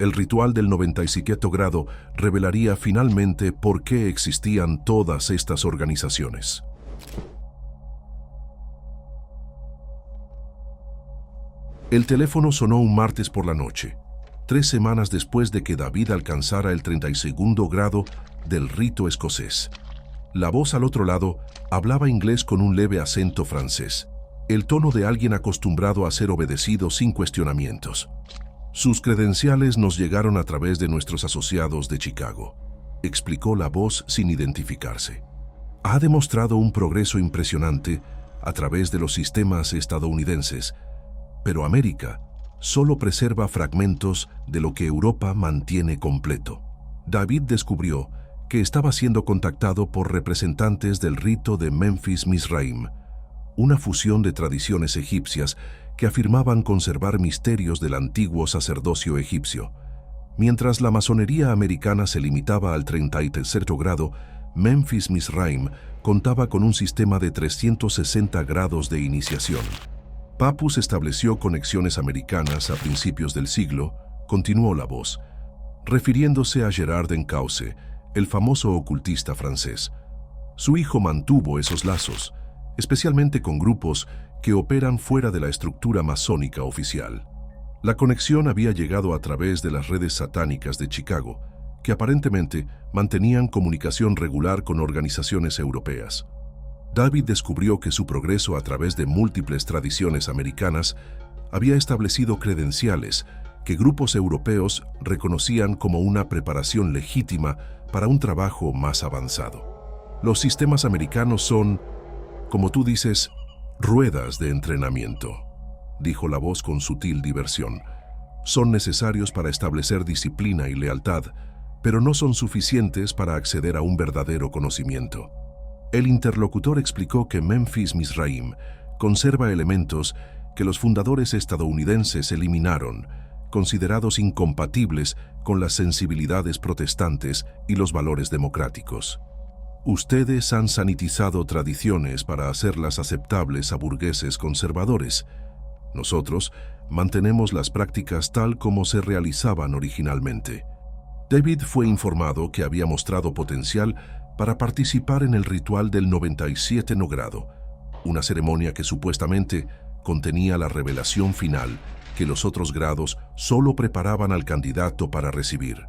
El ritual del 97 grado revelaría finalmente por qué existían todas estas organizaciones. El teléfono sonó un martes por la noche, 3 semanas después de que David alcanzara el 32 grado del rito escocés. La voz al otro lado hablaba inglés con un leve acento francés, el tono de alguien acostumbrado a ser obedecido sin cuestionamientos. Sus credenciales nos llegaron a través de nuestros asociados de Chicago, explicó la voz sin identificarse. Ha demostrado un progreso impresionante a través de los sistemas estadounidenses, pero América solo preserva fragmentos de lo que Europa mantiene completo. David descubrió que estaba siendo contactado por representantes del rito de Memphis Mizraim, una fusión de tradiciones egipcias que afirmaban conservar misterios del antiguo sacerdocio egipcio. Mientras la masonería americana se limitaba al 33 grado, Memphis Mizraim contaba con un sistema de 360 grados de iniciación. Papus estableció conexiones americanas a principios del siglo, continuó la voz, refiriéndose a Gerard Encausse, el famoso ocultista francés. Su hijo mantuvo esos lazos, especialmente con grupos que operan fuera de la estructura masónica oficial. La conexión había llegado a través de las redes satánicas de Chicago, que aparentemente mantenían comunicación regular con organizaciones europeas. David descubrió que su progreso a través de múltiples tradiciones americanas había establecido credenciales que grupos europeos reconocían como una preparación legítima para un trabajo más avanzado. Los sistemas americanos son, como tú dices, ruedas de entrenamiento, dijo la voz con sutil diversión. Son necesarios para establecer disciplina y lealtad, pero no son suficientes para acceder a un verdadero conocimiento. El interlocutor explicó que Memphis Mizraim conserva elementos que los fundadores estadounidenses eliminaron, considerados incompatibles con las sensibilidades protestantes y los valores democráticos. Ustedes han sanitizado tradiciones para hacerlas aceptables a burgueses conservadores. Nosotros mantenemos las prácticas tal como se realizaban originalmente. David fue informado que había mostrado potencial para participar en el ritual del 97 grado, una ceremonia que supuestamente contenía la revelación final que los otros grados solo preparaban al candidato para recibir.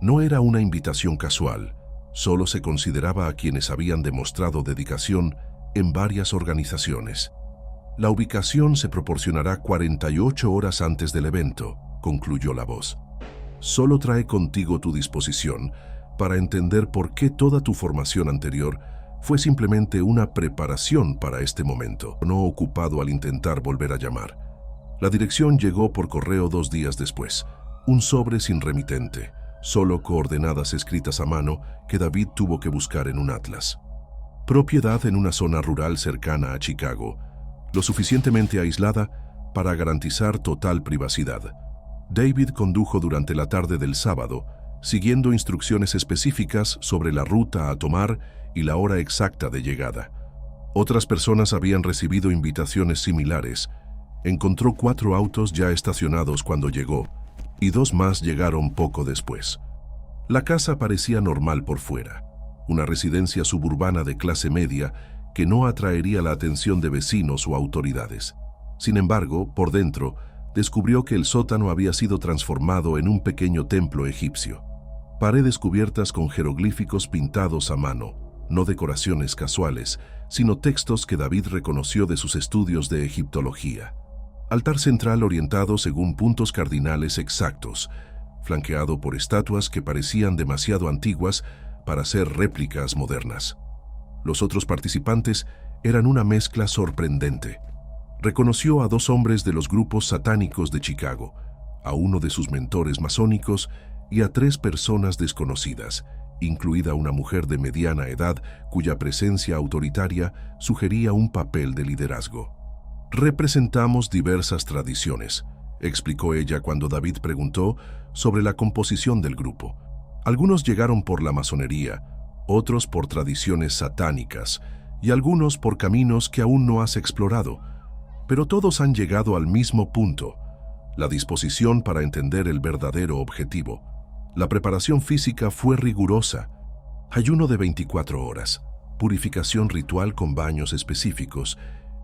No era una invitación casual, solo se consideraba a quienes habían demostrado dedicación en varias organizaciones. La ubicación se proporcionará 48 horas antes del evento, concluyó la voz. Solo trae contigo tu disposición para entender por qué toda tu formación anterior fue simplemente una preparación para este momento, no ocupado al intentar volver a llamar. La dirección llegó por correo 2 días después, un sobre sin remitente, solo coordenadas escritas a mano que David tuvo que buscar en un atlas. Propiedad en una zona rural cercana a Chicago, lo suficientemente aislada para garantizar total privacidad. David condujo durante la tarde del sábado, siguiendo instrucciones específicas sobre la ruta a tomar y la hora exacta de llegada. Otras personas habían recibido invitaciones similares. Encontró 4 autos ya estacionados cuando llegó, y 2 más llegaron poco después. La casa parecía normal por fuera, una residencia suburbana de clase media que no atraería la atención de vecinos o autoridades. Sin embargo, por dentro, descubrió que el sótano había sido transformado en un pequeño templo egipcio. Paredes cubiertas con jeroglíficos pintados a mano, no decoraciones casuales, sino textos que David reconoció de sus estudios de egiptología. Altar central orientado según puntos cardinales exactos, flanqueado por estatuas que parecían demasiado antiguas para ser réplicas modernas. Los otros participantes eran una mezcla sorprendente. Reconoció a 2 hombres de los grupos satánicos de Chicago, a uno de sus mentores masónicos y a 3 personas desconocidas, incluida una mujer de mediana edad cuya presencia autoritaria sugería un papel de liderazgo. Representamos diversas tradiciones, explicó ella cuando David preguntó sobre la composición del grupo. Algunos llegaron por la masonería, otros por tradiciones satánicas y algunos por caminos que aún no has explorado, pero todos han llegado al mismo punto, la disposición para entender el verdadero objetivo. La preparación física fue rigurosa, ayuno de 24 horas, purificación ritual con baños específicos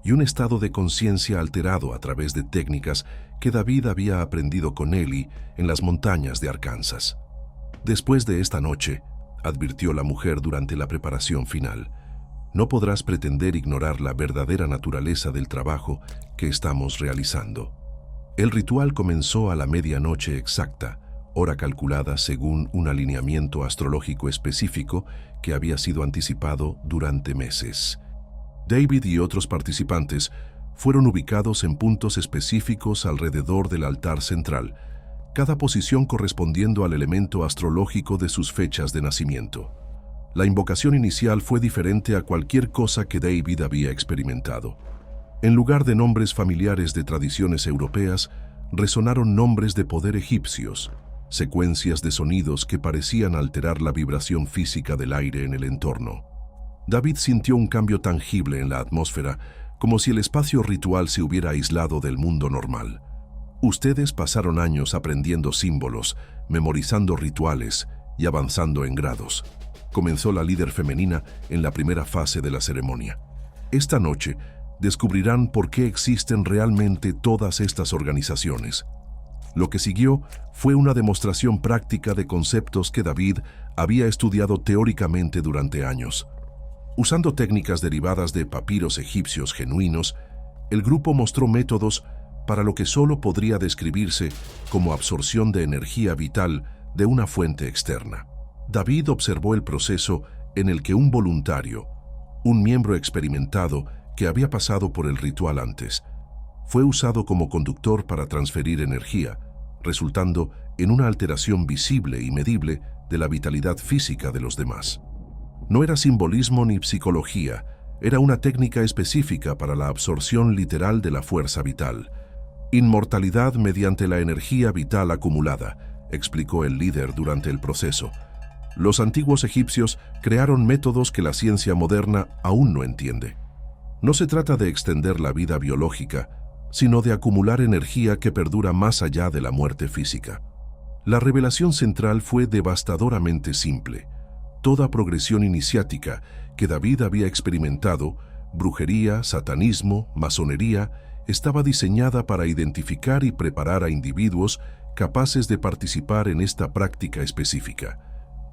y un estado de conciencia alterado a través de técnicas que David había aprendido con Eli en las montañas de Arkansas. Después de esta noche, advirtió la mujer durante la preparación final, no podrás pretender ignorar la verdadera naturaleza del trabajo que estamos realizando. El ritual comenzó a la medianoche exacta, hora calculada según un alineamiento astrológico específico que había sido anticipado durante meses. David y otros participantes fueron ubicados en puntos específicos alrededor del altar central, cada posición correspondiendo al elemento astrológico de sus fechas de nacimiento. La invocación inicial fue diferente a cualquier cosa que David había experimentado. En lugar de nombres familiares de tradiciones europeas, resonaron nombres de poder egipcios, secuencias de sonidos que parecían alterar la vibración física del aire en el entorno. David sintió un cambio tangible en la atmósfera, como si el espacio ritual se hubiera aislado del mundo normal. Ustedes pasaron años aprendiendo símbolos, memorizando rituales y avanzando en grados. Comenzó la líder femenina en la primera fase de la ceremonia. Esta noche descubrirán por qué existen realmente todas estas organizaciones. Lo que siguió fue una demostración práctica de conceptos que David había estudiado teóricamente durante años. Usando técnicas derivadas de papiros egipcios genuinos, el grupo mostró métodos para lo que solo podría describirse como absorción de energía vital de una fuente externa. David observó el proceso en el que un voluntario, un miembro experimentado que había pasado por el ritual antes, fue usado como conductor para transferir energía, resultando en una alteración visible y medible de la vitalidad física de los demás. No era simbolismo ni psicología, era una técnica específica para la absorción literal de la fuerza vital. Inmortalidad mediante la energía vital acumulada, explicó el líder durante el proceso. Los antiguos egipcios crearon métodos que la ciencia moderna aún no entiende. No se trata de extender la vida biológica, sino de acumular energía que perdura más allá de la muerte física. La revelación central fue devastadoramente simple. Toda progresión iniciática que David había experimentado, brujería, satanismo, masonería, estaba diseñada para identificar y preparar a individuos capaces de participar en esta práctica específica.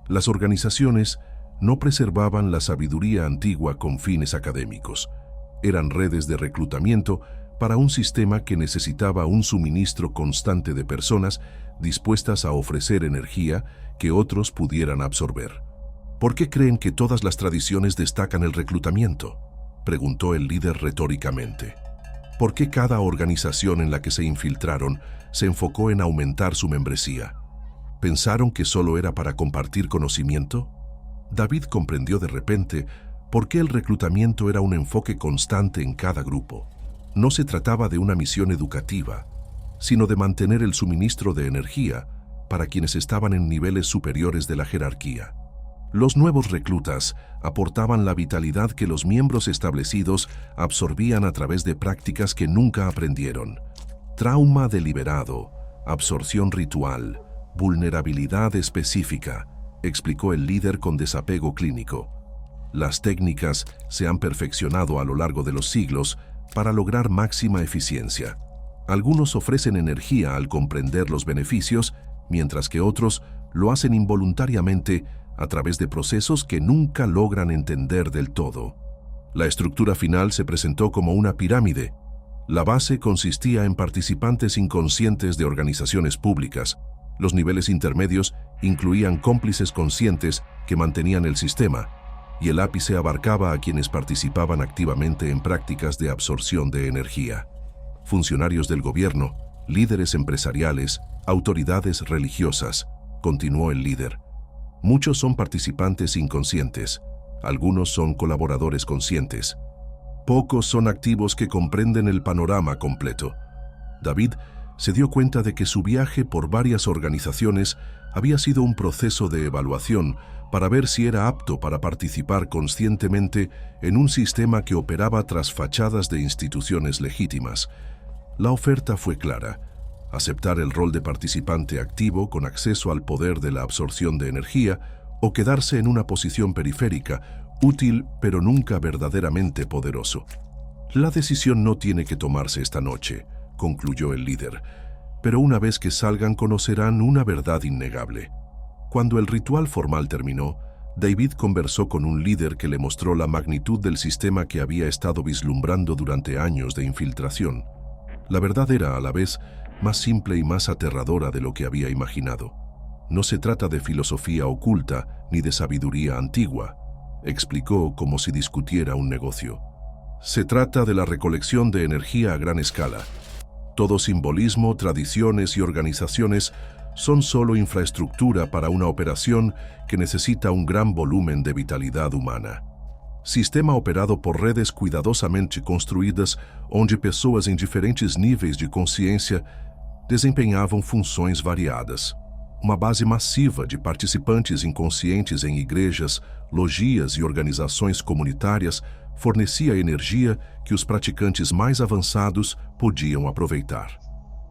Las organizaciones no preservaban la sabiduría antigua con fines académicos. Eran redes de reclutamiento para un sistema que necesitaba un suministro constante de personas dispuestas a ofrecer energía que otros pudieran absorber. ¿Por qué creen que todas las tradiciones destacan el reclutamiento?, preguntó el líder retóricamente. ¿Por qué cada organización en la que se infiltraron se enfocó en aumentar su membresía? ¿Pensaron que solo era para compartir conocimiento? David comprendió de repente por qué el reclutamiento era un enfoque constante en cada grupo. No se trataba de una misión educativa, sino de mantener el suministro de energía para quienes estaban en niveles superiores de la jerarquía. Los nuevos reclutas aportaban la vitalidad que los miembros establecidos absorbían a través de prácticas que nunca aprendieron. Trauma deliberado, absorción ritual, vulnerabilidad específica, explicó el líder con desapego clínico. Las técnicas se han perfeccionado a lo largo de los siglos para lograr máxima eficiencia. Algunos ofrecen energía al comprender los beneficios, mientras que otros lo hacen involuntariamente a través de procesos que nunca logran entender del todo. La estructura final se presentó como una pirámide. La base consistía en participantes inconscientes de organizaciones públicas. Los niveles intermedios incluían cómplices conscientes que mantenían el sistema, y el ápice abarcaba a quienes participaban activamente en prácticas de absorción de energía. Funcionarios del gobierno, líderes empresariales, autoridades religiosas, continuó el líder. Muchos son participantes inconscientes, algunos son colaboradores conscientes. Pocos son activos que comprenden el panorama completo. David se dio cuenta de que su viaje por varias organizaciones había sido un proceso de evaluación para ver si era apto para participar conscientemente en un sistema que operaba tras fachadas de instituciones legítimas. La oferta fue clara: aceptar el rol de participante activo con acceso al poder de la absorción de energía o quedarse en una posición periférica, útil pero nunca verdaderamente poderoso. La decisión no tiene que tomarse esta noche, concluyó el líder, pero una vez que salgan conocerán una verdad innegable. Cuando el ritual formal terminó, David conversó con un líder que le mostró la magnitud del sistema que había estado vislumbrando durante años de infiltración. La verdad era, a la vez, más simple y más aterradora de lo que había imaginado. No se trata de filosofía oculta ni de sabiduría antigua, explicó como si discutiera un negocio. Se trata de la recolección de energía a gran escala. Todo simbolismo, tradiciones y organizaciones son solo infraestructura para una operación que necesita un gran volumen de vitalidad humana. Sistema operado por redes cuidadosamente construídas, onde pessoas em diferentes níveis de consciência desempenhavam funções variadas. Uma base massiva de participantes inconscientes em igrejas, logias e organizações comunitárias fornecia energia que os praticantes mais avançados podiam aproveitar.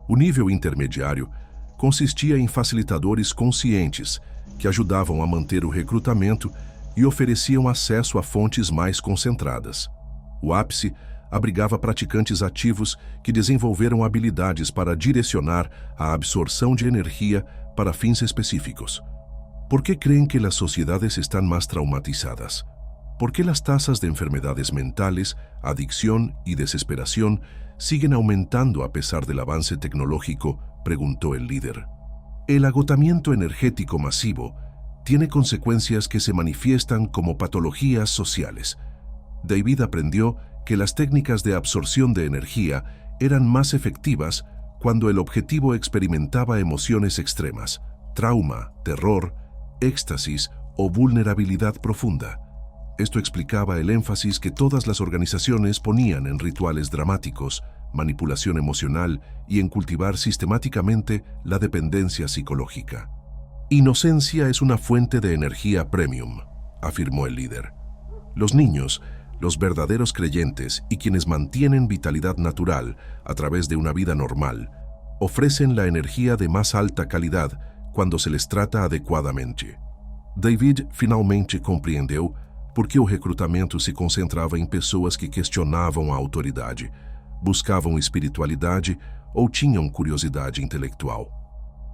O nível intermediário consistia em facilitadores conscientes que ajudavam a manter o recrutamento e ofereciam acesso a fontes mais concentradas. O ápice abrigava praticantes ativos que desenvolveram habilidades para direcionar a absorção de energia para fins específicos. ¿Por qué creen que las sociedades están más traumatizadas? ¿Por qué las tasas de enfermedades mentales, adicción y desesperación siguen aumentando a pesar del avance tecnológico?, preguntó el líder. El agotamiento energético masivo tiene consecuencias que se manifiestan como patologías sociales. David aprendió que las técnicas de absorción de energía eran más efectivas cuando el objetivo experimentaba emociones extremas, trauma, terror, éxtasis o vulnerabilidad profunda. Esto explicaba el énfasis que todas las organizaciones ponían en rituales dramáticos, manipulación emocional y en cultivar sistemáticamente la dependencia psicológica. Inocencia es una fuente de energía premium, afirmó el líder. Los niños, los verdaderos creyentes y quienes mantienen vitalidad natural a través de una vida normal, ofrecen la energía de más alta calidad cuando se les trata adequadamente. David finalmente compreendeu por que o recrutamento se concentrava em pessoas que questionavam a autoridade, buscavam espiritualidade ou tinham curiosidade intelectual.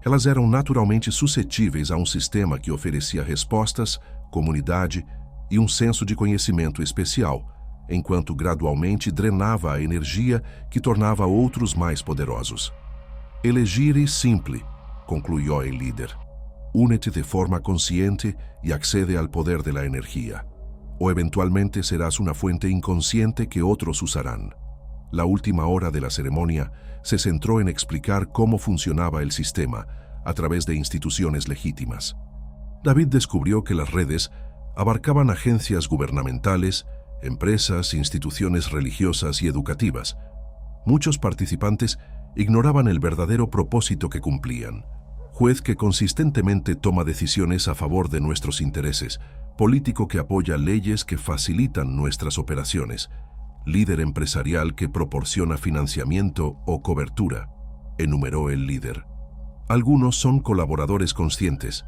Elas eram naturalmente suscetíveis a um sistema que oferecia respostas, comunidade e um senso de conhecimento especial, enquanto gradualmente drenava a energia que tornava outros mais poderosos. Elegire simple, concluyó el líder. Únete de forma consciente y accede al poder de la energía. O eventualmente serás una fuente inconsciente que otros usarán. La última hora de la ceremonia se centró en explicar cómo funcionaba el sistema a través de instituciones legítimas. David descubrió que las redes abarcaban agencias gubernamentales, empresas, instituciones religiosas y educativas. Muchos participantes ignoraban el verdadero propósito que cumplían. Juez que consistentemente toma decisiones a favor de nuestros intereses, político que apoya leyes que facilitan nuestras operaciones, líder empresarial que proporciona financiamiento o cobertura, enumeró el líder. Algunos son colaboradores conscientes,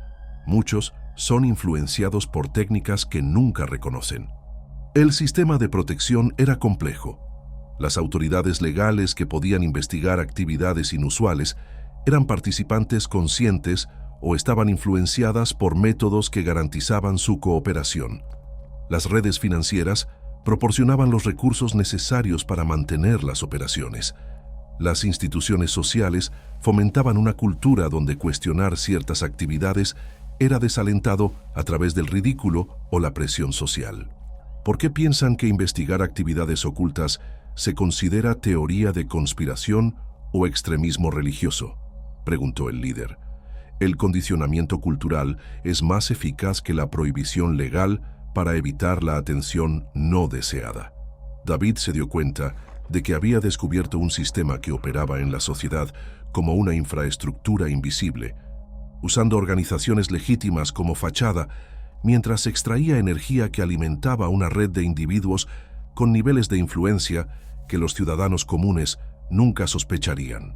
muchos son influenciados por técnicas que nunca reconocen. El sistema de protección era complejo. Las autoridades legales que podían investigar actividades inusuales eran participantes conscientes o estaban influenciadas por métodos que garantizaban su cooperación. Las redes financieras proporcionaban los recursos necesarios para mantener las operaciones. Las instituciones sociales fomentaban una cultura donde cuestionar ciertas actividades era desalentado a través del ridículo o la presión social. ¿Por qué piensan que investigar actividades ocultas se considera teoría de conspiración o extremismo religioso?, preguntó el líder. El condicionamiento cultural es más eficaz que la prohibición legal para evitar la atención no deseada. David se dio cuenta de que había descubierto un sistema que operaba en la sociedad como una infraestructura invisible, usando organizaciones legítimas como fachada, mientras extraía energía que alimentaba una red de individuos con niveles de influencia que los ciudadanos comunes nunca sospecharían.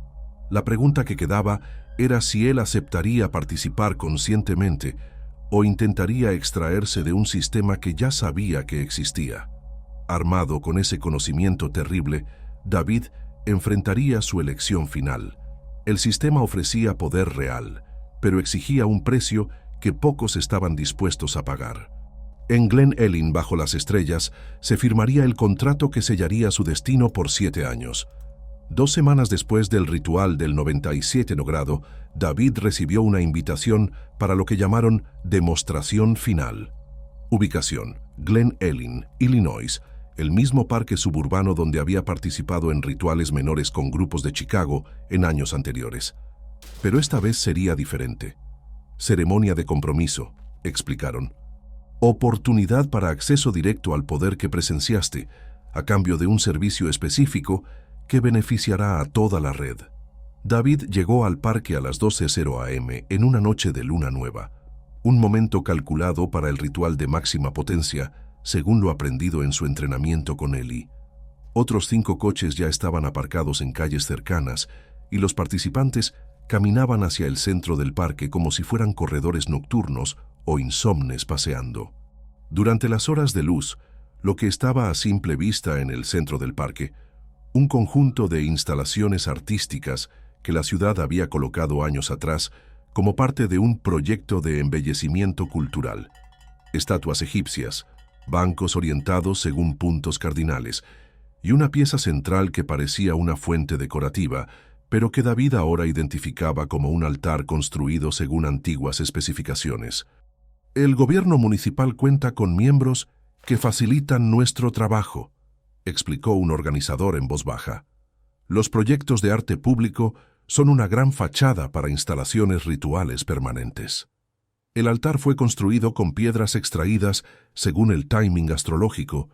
La pregunta que quedaba era si él aceptaría participar conscientemente o intentaría extraerse de un sistema que ya sabía que existía. Armado con ese conocimiento terrible, David enfrentaría su elección final. El sistema ofrecía poder real, pero exigía un precio que pocos estaban dispuestos a pagar. En Glen Ellyn, bajo las estrellas, se firmaría el contrato que sellaría su destino por 7 años. 2 semanas después del ritual del 97 grado, David recibió una invitación para lo que llamaron demostración final. Ubicación: Glen Ellyn, Illinois, el mismo parque suburbano donde había participado en rituales menores con grupos de Chicago en años anteriores. Pero esta vez sería diferente. Ceremonia de compromiso, explicaron. Oportunidad para acceso directo al poder que presenciaste, a cambio de un servicio específico que beneficiará a toda la red. David llegó al parque a las 12:00 am en una noche de luna nueva, un momento calculado para el ritual de máxima potencia, según lo aprendido en su entrenamiento con Eli. Otros 5 coches ya estaban aparcados en calles cercanas y los participantes caminaban hacia el centro del parque como si fueran corredores nocturnos o insomnes paseando. Durante las horas de luz, lo que estaba a simple vista en el centro del parque, un conjunto de instalaciones artísticas que la ciudad había colocado años atrás como parte de un proyecto de embellecimiento cultural. Estatuas egipcias, bancos orientados según puntos cardinales, y una pieza central que parecía una fuente decorativa, pero que David ahora identificaba como un altar construido según antiguas especificaciones. El gobierno municipal cuenta con miembros que facilitan nuestro trabajo, explicó un organizador en voz baja. Los proyectos de arte público son una gran fachada para instalaciones rituales permanentes. El altar fue construido con piedras extraídas según el timing astrológico,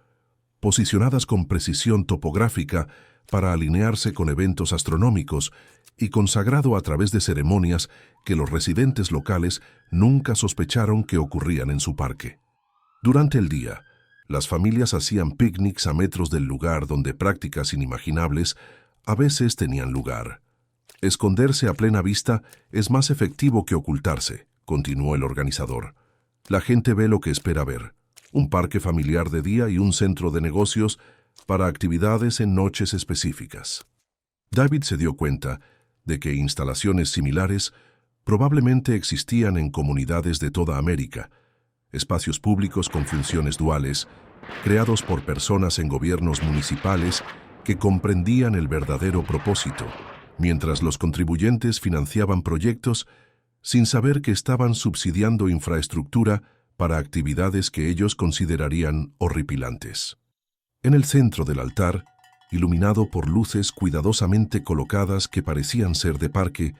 posicionadas con precisión topográfica para alinearse con eventos astronómicos y consagrado a través de ceremonias que los residentes locales nunca sospecharon que ocurrían en su parque. Durante el día, las familias hacían picnics a metros del lugar donde prácticas inimaginables a veces tenían lugar. Esconderse a plena vista es más efectivo que ocultarse, continuó el organizador. La gente ve lo que espera ver. Un parque familiar de día y un centro de negocios para actividades en noches específicas. David se dio cuenta de que instalaciones similares probablemente existían en comunidades de toda América, espacios públicos con funciones duales, creados por personas en gobiernos municipales que comprendían el verdadero propósito, mientras los contribuyentes financiaban proyectos sin saber que estaban subsidiando infraestructura para actividades que ellos considerarían horripilantes. En el centro del altar, iluminado por luces cuidadosamente colocadas que parecían ser de parque,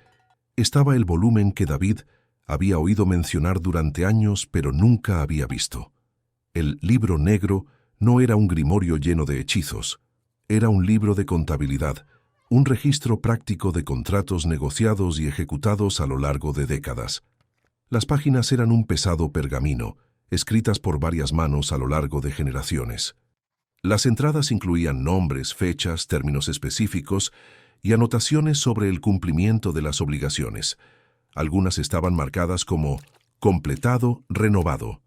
estaba el volumen que David había oído mencionar durante años pero nunca había visto. El libro negro no era un grimorio lleno de hechizos, era un libro de contabilidad, un registro práctico de contratos negociados y ejecutados a lo largo de décadas. Las páginas eran un pesado pergamino, escritas por varias manos a lo largo de generaciones. Las entradas incluían nombres, fechas, términos específicos y anotaciones sobre el cumplimiento de las obligaciones. Algunas estaban marcadas como completado, renovado.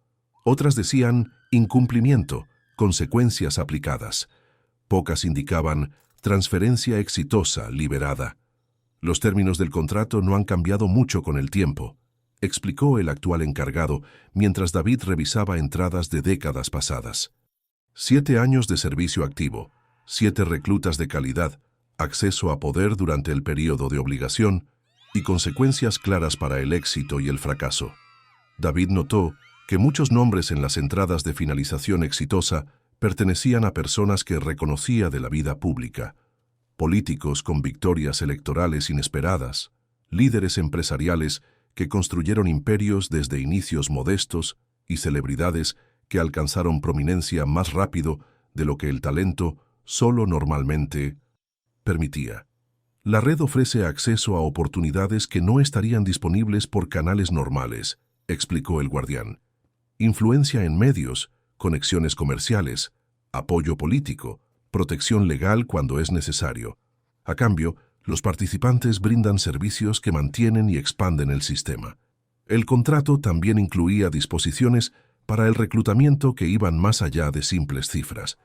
Otras decían incumplimiento, consecuencias aplicadas. Pocas indicaban transferencia exitosa, liberada. Los términos del contrato no han cambiado mucho con el tiempo, explicó el actual encargado mientras David revisaba entradas de décadas pasadas. 7 años de servicio activo, 7 reclutas de calidad, acceso a poder durante el período de obligación y consecuencias claras para el éxito y el fracaso. David notó que muchos nombres en las entradas de finalización exitosa pertenecían a personas que reconocía de la vida pública, políticos con victorias electorales inesperadas, líderes empresariales que construyeron imperios desde inicios modestos y celebridades que alcanzaron prominencia más rápido de lo que el talento solo normalmente permitía. La red ofrece acceso a oportunidades que no estarían disponibles por canales normales, explicó el guardián. Influencia en medios, conexiones comerciales, apoyo político, protección legal cuando es necesario. A cambio, los participantes brindan servicios que mantienen y expanden el sistema. El contrato también incluía disposiciones para el reclutamiento que iban más allá de simples cifras.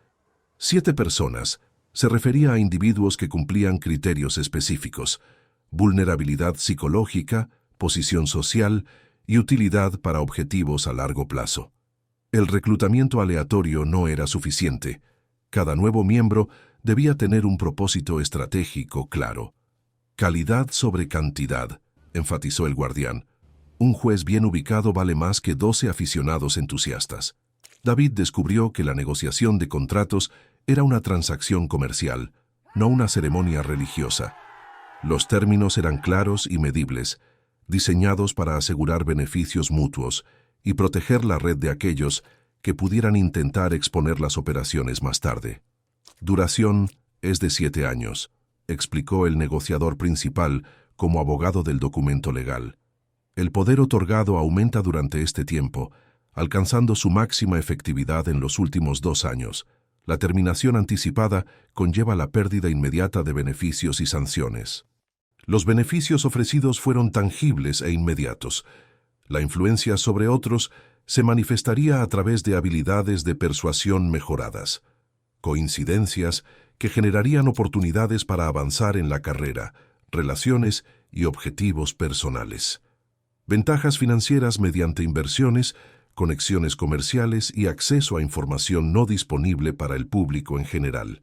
7 personas se refería a individuos que cumplían criterios específicos: vulnerabilidad psicológica, posición social y utilidad para objetivos a largo plazo. El reclutamiento aleatorio no era suficiente. Cada nuevo miembro debía tener un propósito estratégico claro. Calidad sobre cantidad, enfatizó el guardián. Un juez bien ubicado vale más que 12 aficionados entusiastas. David descubrió que la negociación de contratos era una transacción comercial, no una ceremonia religiosa. Los términos eran claros y medibles, diseñados para asegurar beneficios mutuos y proteger la red de aquellos que pudieran intentar exponer las operaciones más tarde. Duración es de 7 años, explicó el negociador principal como abogado del documento legal. El poder otorgado aumenta durante este tiempo, alcanzando su máxima efectividad en los últimos 2 años. La terminación anticipada conlleva la pérdida inmediata de beneficios y sanciones. Los beneficios ofrecidos fueron tangibles e inmediatos. La influencia sobre otros se manifestaría a través de habilidades de persuasión mejoradas, coincidencias que generarían oportunidades para avanzar en la carrera, relaciones y objetivos personales. Ventajas financieras mediante inversiones conexiones comerciales y acceso a información no disponible para el público en general.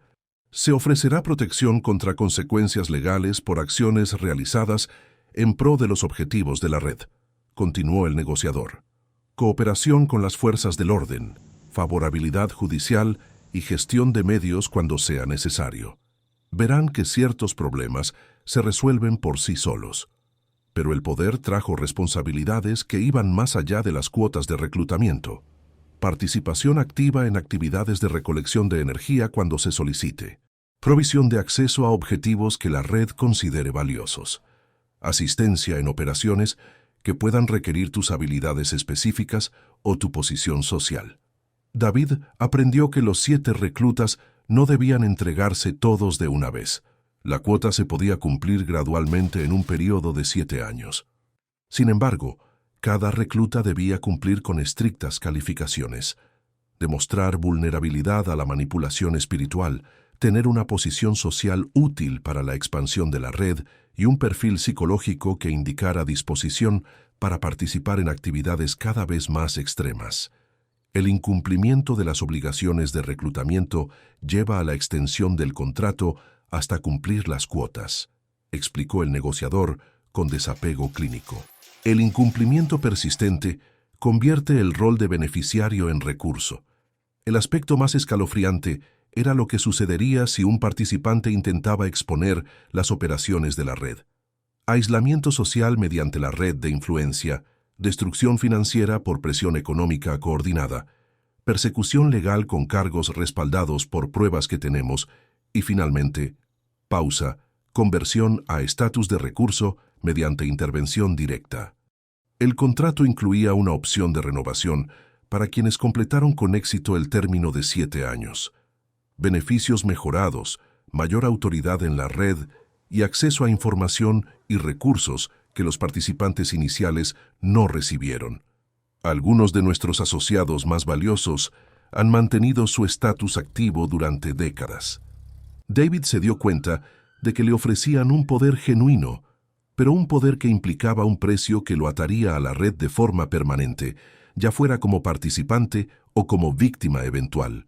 Se ofrecerá protección contra consecuencias legales por acciones realizadas en pro de los objetivos de la red, continuó el negociador. Cooperación con las fuerzas del orden, favorabilidad judicial y gestión de medios cuando sea necesario. Verán que ciertos problemas se resuelven por sí solos. Pero el poder trajo responsabilidades que iban más allá de las cuotas de reclutamiento. Participación activa en actividades de recolección de energía cuando se solicite. Provisión de acceso a objetivos que la red considere valiosos. Asistencia en operaciones que puedan requerir tus habilidades específicas o tu posición social. David aprendió que los 7 reclutas no debían entregarse todos de una vez. La cuota se podía cumplir gradualmente en un periodo de 7 años. Sin embargo, cada recluta debía cumplir con estrictas calificaciones. Demostrar vulnerabilidad a la manipulación espiritual, tener una posición social útil para la expansión de la red y un perfil psicológico que indicara disposición para participar en actividades cada vez más extremas. El incumplimiento de las obligaciones de reclutamiento lleva a la extensión del contrato hasta cumplir las cuotas, explicó el negociador con desapego clínico. El incumplimiento persistente convierte el rol de beneficiario en recurso. El aspecto más escalofriante era lo que sucedería si un participante intentaba exponer las operaciones de la red. Aislamiento social mediante la red de influencia, destrucción financiera por presión económica coordinada, persecución legal con cargos respaldados por pruebas que tenemos y, finalmente, conversión a estatus de recurso mediante intervención directa. El contrato incluía una opción de renovación para quienes completaron con éxito el término de 7 años. Beneficios mejorados, mayor autoridad en la red y acceso a información y recursos que los participantes iniciales no recibieron. Algunos de nuestros asociados más valiosos han mantenido su estatus activo durante décadas. David se dio cuenta de que le ofrecían un poder genuino, pero un poder que implicaba un precio que lo ataría a la red de forma permanente, ya fuera como participante o como víctima eventual.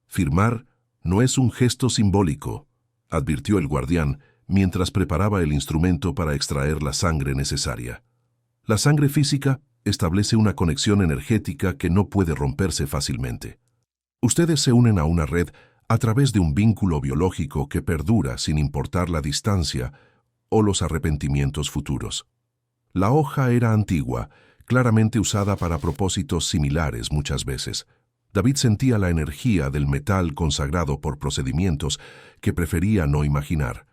Firmar no es un gesto simbólico, advirtió el guardián mientras preparaba el instrumento para extraer la sangre necesaria. La sangre física establece una conexión energética que no puede romperse fácilmente. Ustedes se unen a una red a través de un vínculo biológico que perdura sin importar la distancia o los arrepentimientos futuros. La hoja era antigua, claramente usada para propósitos similares muchas veces. David sentía la energía del metal consagrado por procedimientos que prefería no imaginar.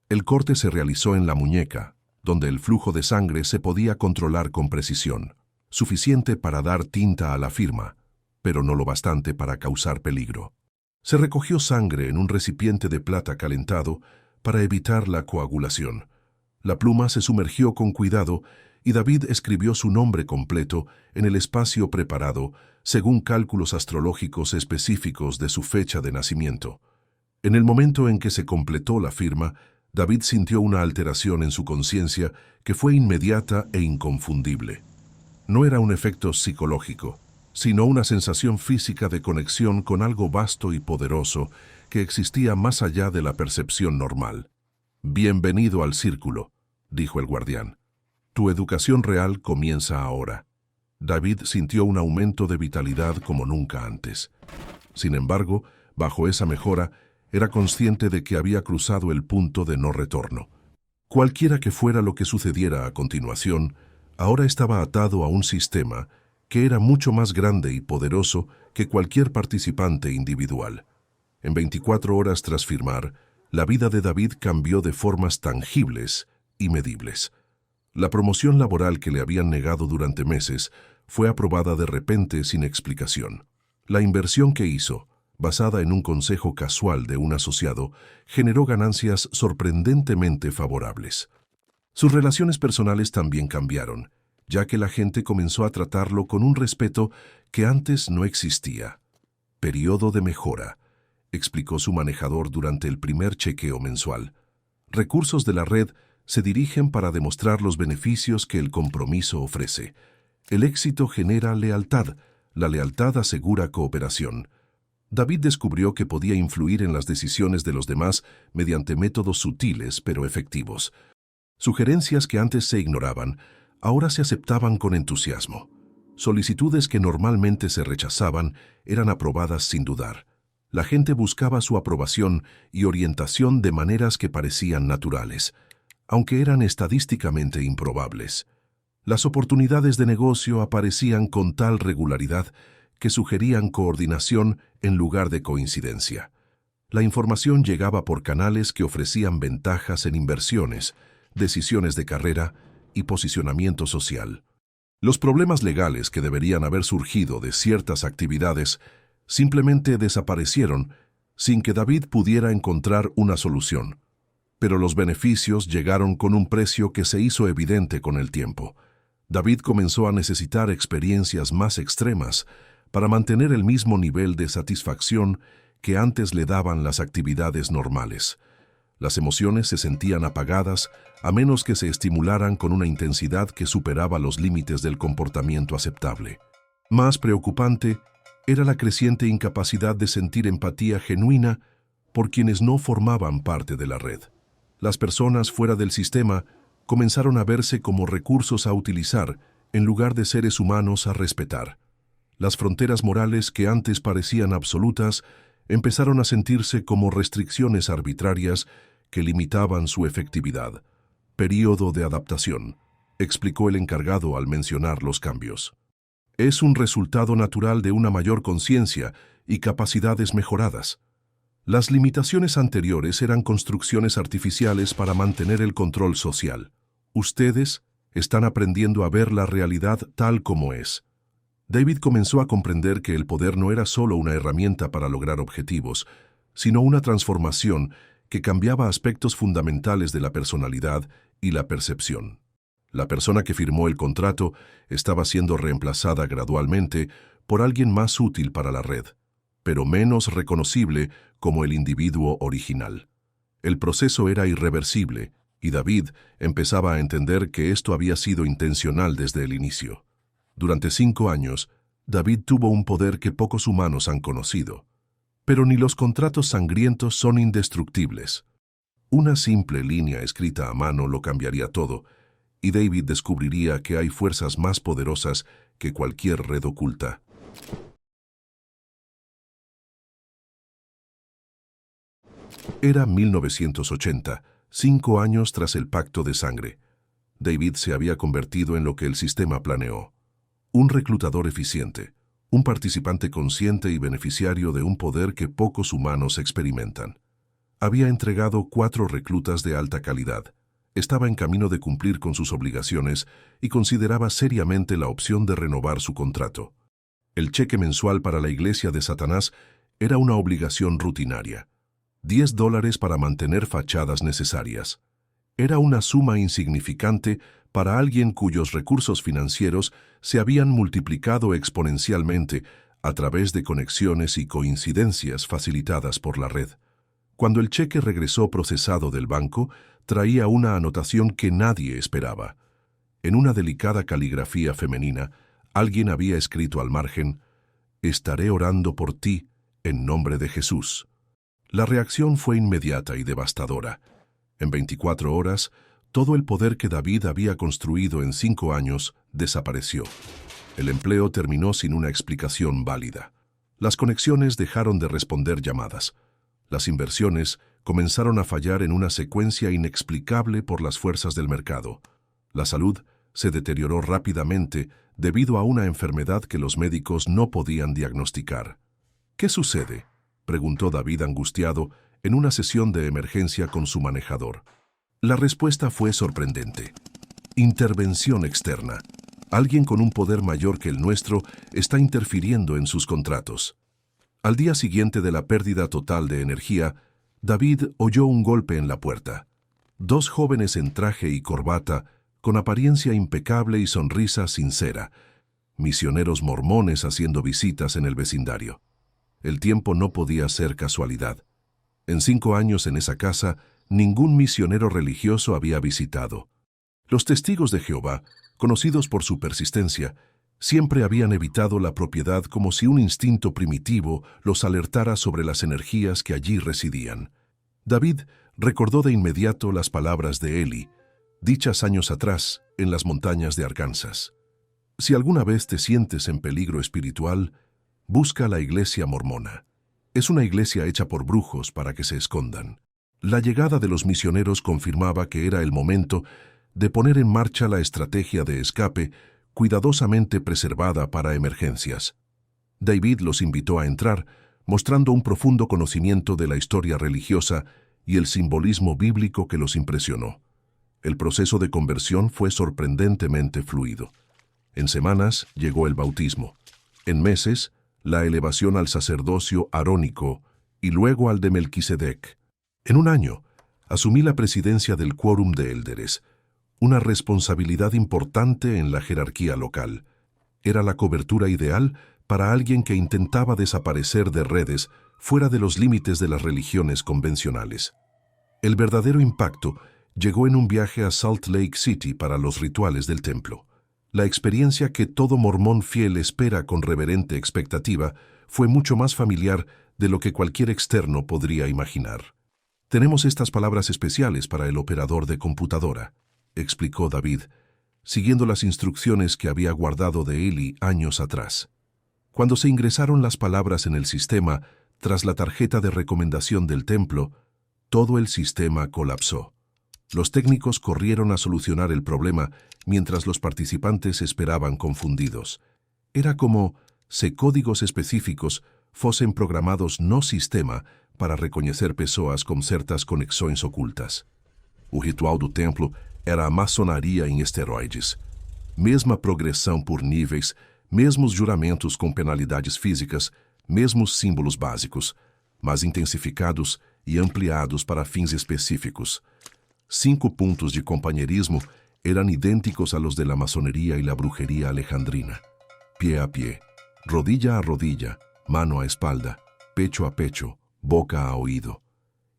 El corte se realizó en la muñeca, donde el flujo de sangre se podía controlar con precisión, suficiente para dar tinta a la firma, pero no lo bastante para causar peligro. Se recogió sangre en un recipiente de plata calentado para evitar la coagulación. La pluma se sumergió con cuidado y David escribió su nombre completo en el espacio preparado según cálculos astrológicos específicos de su fecha de nacimiento. En el momento en que se completó la firma, David sintió una alteración en su conciencia que fue inmediata e inconfundible. No era un efecto psicológico, sino una sensación física de conexión con algo vasto y poderoso que existía más allá de la percepción normal. «Bienvenido al círculo», dijo el guardián. «Tu educación real comienza ahora». David sintió un aumento de vitalidad como nunca antes. Sin embargo, bajo esa mejora, era consciente de que había cruzado el punto de no retorno. Cualquiera que fuera lo que sucediera a continuación, ahora estaba atado a un sistema que era mucho más grande y poderoso que cualquier participante individual. En 24 horas tras firmar, la vida de David cambió de formas tangibles y medibles. La promoción laboral que le habían negado durante meses fue aprobada de repente sin explicación. La inversión que hizo, basada en un consejo casual de un asociado, generó ganancias sorprendentemente favorables. Sus relaciones personales también cambiaron, ya que la gente comenzó a tratarlo con un respeto que antes no existía. Periodo de mejora, explicó su manejador durante el primer chequeo mensual. Recursos de la red se dirigen para demostrar los beneficios que el compromiso ofrece. El éxito genera lealtad. La lealtad asegura cooperación. David descubrió que podía influir en las decisiones de los demás mediante métodos sutiles pero efectivos. Sugerencias que antes se ignoraban, ahora se aceptaban con entusiasmo. Solicitudes que normalmente se rechazaban eran aprobadas sin dudar. La gente buscaba su aprobación y orientación de maneras que parecían naturales, aunque eran estadísticamente improbables. Las oportunidades de negocio aparecían con tal regularidad que sugerían coordinación en lugar de coincidencia. La información llegaba por canales que ofrecían ventajas en inversiones, decisiones de carrera y posicionamiento social. Los problemas legales que deberían haber surgido de ciertas actividades simplemente desaparecieron sin que David pudiera encontrar una solución. Pero los beneficios llegaron con un precio que se hizo evidente con el tiempo. David comenzó a necesitar experiencias más extremas para mantener el mismo nivel de satisfacción que antes le daban las actividades normales. Las emociones se sentían apagadas a menos que se estimularan con una intensidad que superaba los límites del comportamiento aceptable. Más preocupante era la creciente incapacidad de sentir empatía genuina por quienes no formaban parte de la red. Las personas fuera del sistema comenzaron a verse como recursos a utilizar en lugar de seres humanos a respetar. Las fronteras morales que antes parecían absolutas empezaron a sentirse como restricciones arbitrarias que limitaban su efectividad. Período de adaptación, explicó el encargado al mencionar los cambios. Es un resultado natural de una mayor conciencia y capacidades mejoradas. Las limitaciones anteriores eran construcciones artificiales para mantener el control social. Ustedes están aprendiendo a ver la realidad tal como es. David comenzó a comprender que el poder no era solo una herramienta para lograr objetivos, sino una transformación que cambiaba aspectos fundamentales de la personalidad y la percepción. La persona que firmó el contrato estaba siendo reemplazada gradualmente por alguien más útil para la red, pero menos reconocible como el individuo original. El proceso era irreversible, y David empezaba a entender que esto había sido intencional desde el inicio. Durante 5 años, David tuvo un poder que pocos humanos han conocido. Pero ni los contratos sangrientos son indestructibles. Una simple línea escrita a mano lo cambiaría todo, y David descubriría que hay fuerzas más poderosas que cualquier red oculta. Era 1980, 5 años tras el pacto de sangre. David se había convertido en lo que el sistema planeó. Un reclutador eficiente, un participante consciente y beneficiario de un poder que pocos humanos experimentan. Había entregado 4 reclutas de alta calidad. Estaba en camino de cumplir con sus obligaciones y consideraba seriamente la opción de renovar su contrato. El cheque mensual para la iglesia de Satanás era una obligación rutinaria. $10 para mantener fachadas necesarias. Era una suma insignificante para alguien cuyos recursos financieros se habían multiplicado exponencialmente a través de conexiones y coincidencias facilitadas por la red. Cuando el cheque regresó procesado del banco, traía una anotación que nadie esperaba. En una delicada caligrafía femenina, alguien había escrito al margen: «Estaré orando por ti en nombre de Jesús». La reacción fue inmediata y devastadora. En 24 horas, todo el poder que David había construido en 5 años desapareció. El empleo terminó sin una explicación válida. Las conexiones dejaron de responder llamadas. Las inversiones comenzaron a fallar en una secuencia inexplicable por las fuerzas del mercado. La salud se deterioró rápidamente debido a una enfermedad que los médicos no podían diagnosticar. «¿Qué sucede?», preguntó David angustiado en una sesión de emergencia con su manejador. La respuesta fue sorprendente. Intervención externa. Alguien con un poder mayor que el nuestro está interfiriendo en sus contratos. Al día siguiente de la pérdida total de energía, David oyó un golpe en la puerta. 2 jóvenes en traje y corbata, con apariencia impecable y sonrisa sincera, misioneros mormones haciendo visitas en el vecindario. El tiempo no podía ser casualidad. En 5 años en esa casa, ningún misionero religioso había visitado. Los testigos de Jehová, conocidos por su persistencia, Siempre habían evitado la propiedad como si un instinto primitivo los alertara sobre las energías que allí residían. David recordó de inmediato las palabras de Eli, dichas años atrás en las montañas de Arkansas. Si alguna vez te sientes en peligro espiritual, busca la iglesia mormona. Es una iglesia hecha por brujos para que se escondan. La llegada de los misioneros confirmaba que era el momento de poner en marcha la estrategia de escape cuidadosamente preservada para emergencias. David los invitó a entrar, mostrando un profundo conocimiento de la historia religiosa y el simbolismo bíblico que los impresionó. El proceso de conversión fue sorprendentemente fluido. En semanas llegó el bautismo. En meses, la elevación al sacerdocio arónico y luego al de Melquisedec. En un año, asumí la presidencia del Quórum de Élderes, una responsabilidad importante en la jerarquía local. Era la cobertura ideal para alguien que intentaba desaparecer de redes fuera de los límites de las religiones convencionales. El verdadero impacto llegó en un viaje a Salt Lake City para los rituales del templo. La experiencia que todo mormón fiel espera con reverente expectativa fue mucho más familiar de lo que cualquier externo podría imaginar. Tenemos estas palabras especiales para el operador de computadora, explicó David, siguiendo las instrucciones que había guardado de Eli años atrás. Cuando se ingresaron las palabras en el sistema, tras la tarjeta de recomendación del templo, todo el sistema colapsó. Los técnicos corrieron a solucionar el problema mientras los participantes esperaban confundidos. Era como si códigos específicos fossem programados no sistema para reconhecer pessoas com certas conexões ocultas. O ritual do templo era a maçonaria em esteroides. Mesma progressão por níveis, mesmos juramentos com penalidades físicas, mesmos símbolos básicos, mas intensificados e ampliados para fins específicos. 5 puntos de companheirismo eran idénticos a los de la masonería y la brujería alejandrina. Pie a pie, rodilla a rodilla, mano a espalda, pecho a pecho, boca a oído.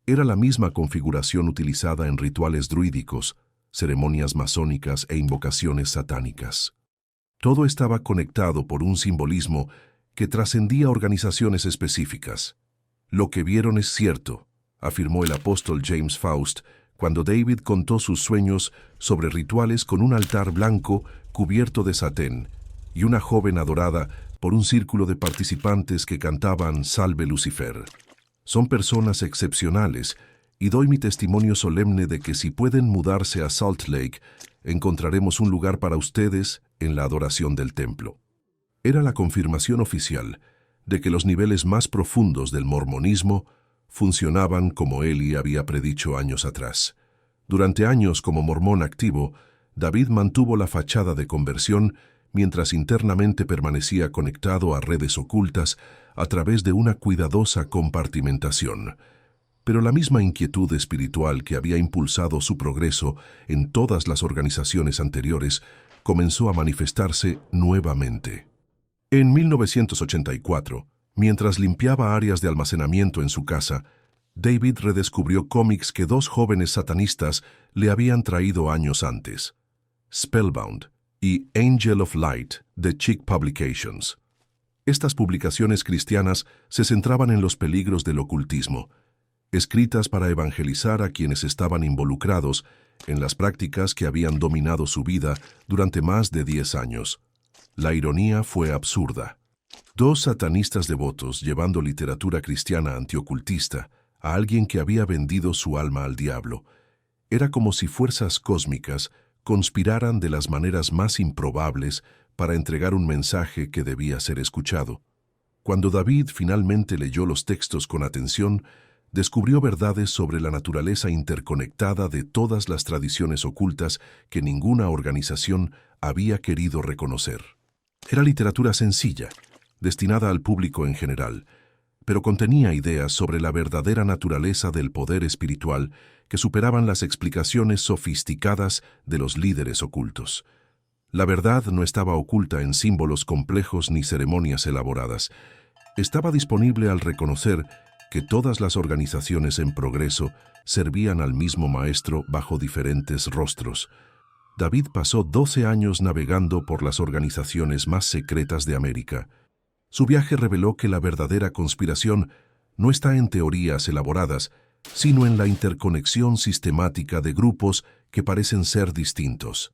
Era la misma configuración utilizada en rituales druídicos, ceremonias masónicas e invocaciones satánicas. Todo estaba conectado por un simbolismo que trascendía organizaciones específicas. Lo que vieron es cierto, afirmó el apóstol James Faust, cuando David contó sus sueños sobre rituales con un altar blanco cubierto de satén y una joven adorada por un círculo de participantes que cantaban Salve Lucifer. Son personas excepcionales y doy mi testimonio solemne de que si pueden mudarse a Salt Lake, encontraremos un lugar para ustedes en la adoración del templo. Era la confirmación oficial de que los niveles más profundos del mormonismo funcionaban como Eli había predicho años atrás. Durante años como mormón activo, David mantuvo la fachada de conversión mientras internamente permanecía conectado a redes ocultas a través de una cuidadosa compartimentación. Pero la misma inquietud espiritual que había impulsado su progreso en todas las organizaciones anteriores comenzó a manifestarse nuevamente. En 1984, mientras limpiaba áreas de almacenamiento en su casa, David redescubrió cómics que 2 jóvenes satanistas le habían traído años antes, Spellbound y Angel of Light de Chick Publications. Estas publicaciones cristianas se centraban en los peligros del ocultismo, escritas para evangelizar a quienes estaban involucrados en las prácticas que habían dominado su vida durante más de 10 años. La ironía fue absurda. 2 satanistas devotos llevando literatura cristiana antiocultista a alguien que había vendido su alma al diablo. Era como si fuerzas cósmicas conspiraran de las maneras más improbables para entregar un mensaje que debía ser escuchado. Cuando David finalmente leyó los textos con atención, descubrió verdades sobre la naturaleza interconectada de todas las tradiciones ocultas que ninguna organización había querido reconocer. Era literatura sencilla, destinada al público en general, pero contenía ideas sobre la verdadera naturaleza del poder espiritual que superaban las explicaciones sofisticadas de los líderes ocultos. La verdad no estaba oculta en símbolos complejos ni ceremonias elaboradas. Estaba disponible al reconocer que todas las organizaciones en progreso servían al mismo maestro bajo diferentes rostros. David pasó 12 años navegando por las organizaciones más secretas de América. Su viaje reveló que la verdadera conspiración no está en teorías elaboradas, sino en la interconexión sistemática de grupos que parecen ser distintos.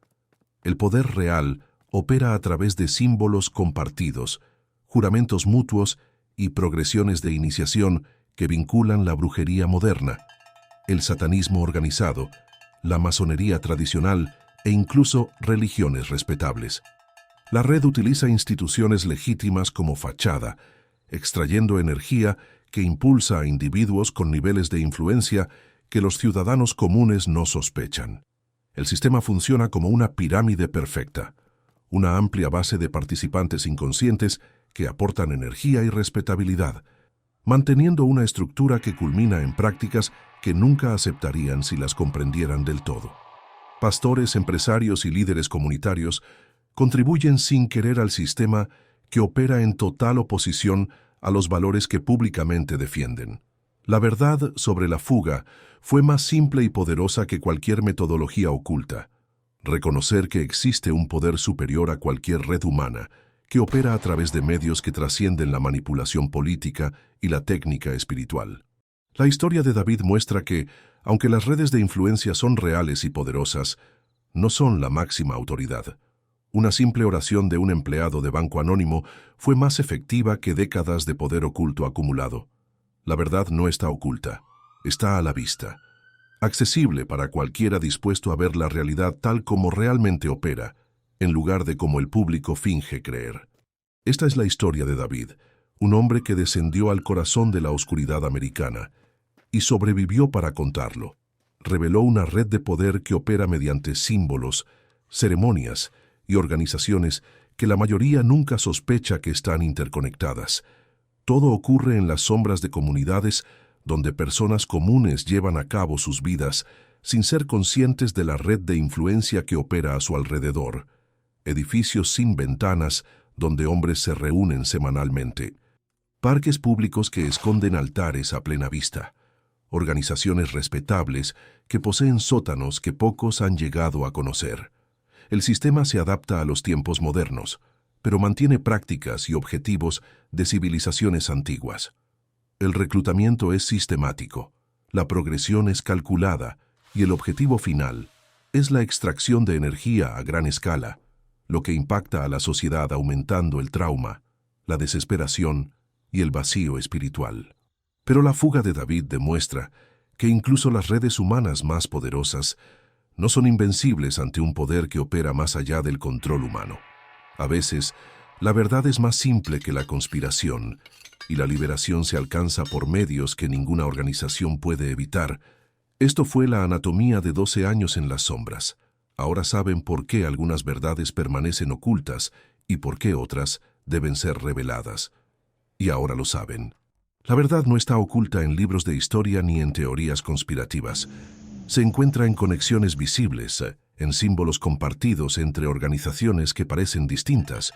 El poder real opera a través de símbolos compartidos, juramentos mutuos y progresiones de iniciación que vinculan la brujería moderna, el satanismo organizado, la masonería tradicional e incluso religiones respetables. La red utiliza instituciones legítimas como fachada, extrayendo energía que impulsa a individuos con niveles de influencia que los ciudadanos comunes no sospechan. El sistema funciona como una pirámide perfecta, una amplia base de participantes inconscientes que aportan energía y respetabilidad, manteniendo una estructura que culmina en prácticas que nunca aceptarían si las comprendieran del todo. Pastores, empresarios y líderes comunitarios contribuyen sin querer al sistema que opera en total oposición a los valores que públicamente defienden. La verdad sobre la fuga fue más simple y poderosa que cualquier metodología oculta. Reconocer que existe un poder superior a cualquier red humana, que opera a través de medios que trascienden la manipulación política y la técnica espiritual. La historia de David muestra que, aunque las redes de influencia son reales y poderosas, no son la máxima autoridad. Una simple oración de un empleado de banco anónimo fue más efectiva que décadas de poder oculto acumulado. La verdad no está oculta, está a la vista, accesible para cualquiera dispuesto a ver la realidad tal como realmente opera, en lugar de como el público finge creer. Esta es la historia de David, un hombre que descendió al corazón de la oscuridad americana y sobrevivió para contarlo. Reveló una red de poder que opera mediante símbolos, ceremonias y organizaciones que la mayoría nunca sospecha que están interconectadas. Todo ocurre en las sombras de comunidades donde personas comunes llevan a cabo sus vidas sin ser conscientes de la red de influencia que opera a su alrededor. Edificios sin ventanas donde hombres se reúnen semanalmente. Parques públicos que esconden altares a plena vista. Organizaciones respetables que poseen sótanos que pocos han llegado a conocer. El sistema se adapta a los tiempos modernos, pero mantiene prácticas y objetivos de civilizaciones antiguas. El reclutamiento es sistemático, la progresión es calculada y el objetivo final es la extracción de energía a gran escala, lo que impacta a la sociedad aumentando el trauma, la desesperación y el vacío espiritual. Pero la fuga de David demuestra que incluso las redes humanas más poderosas no son invencibles ante un poder que opera más allá del control humano. A veces, la verdad es más simple que la conspiración, y la liberación se alcanza por medios que ninguna organización puede evitar. Esto fue la anatomía de 12 años en las sombras. Ahora saben por qué algunas verdades permanecen ocultas y por qué otras deben ser reveladas. Y ahora lo saben. La verdad no está oculta en libros de historia ni en teorías conspirativas. Se encuentra en conexiones visibles, en símbolos compartidos entre organizaciones que parecen distintas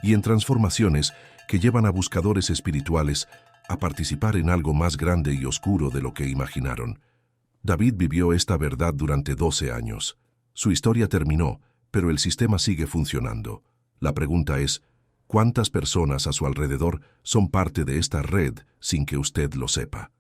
y en transformaciones que llevan a buscadores espirituales a participar en algo más grande y oscuro de lo que imaginaron. David vivió esta verdad durante 12 años. Su historia terminó, pero el sistema sigue funcionando. La pregunta es, ¿cuántas personas a su alrededor son parte de esta red sin que usted lo sepa?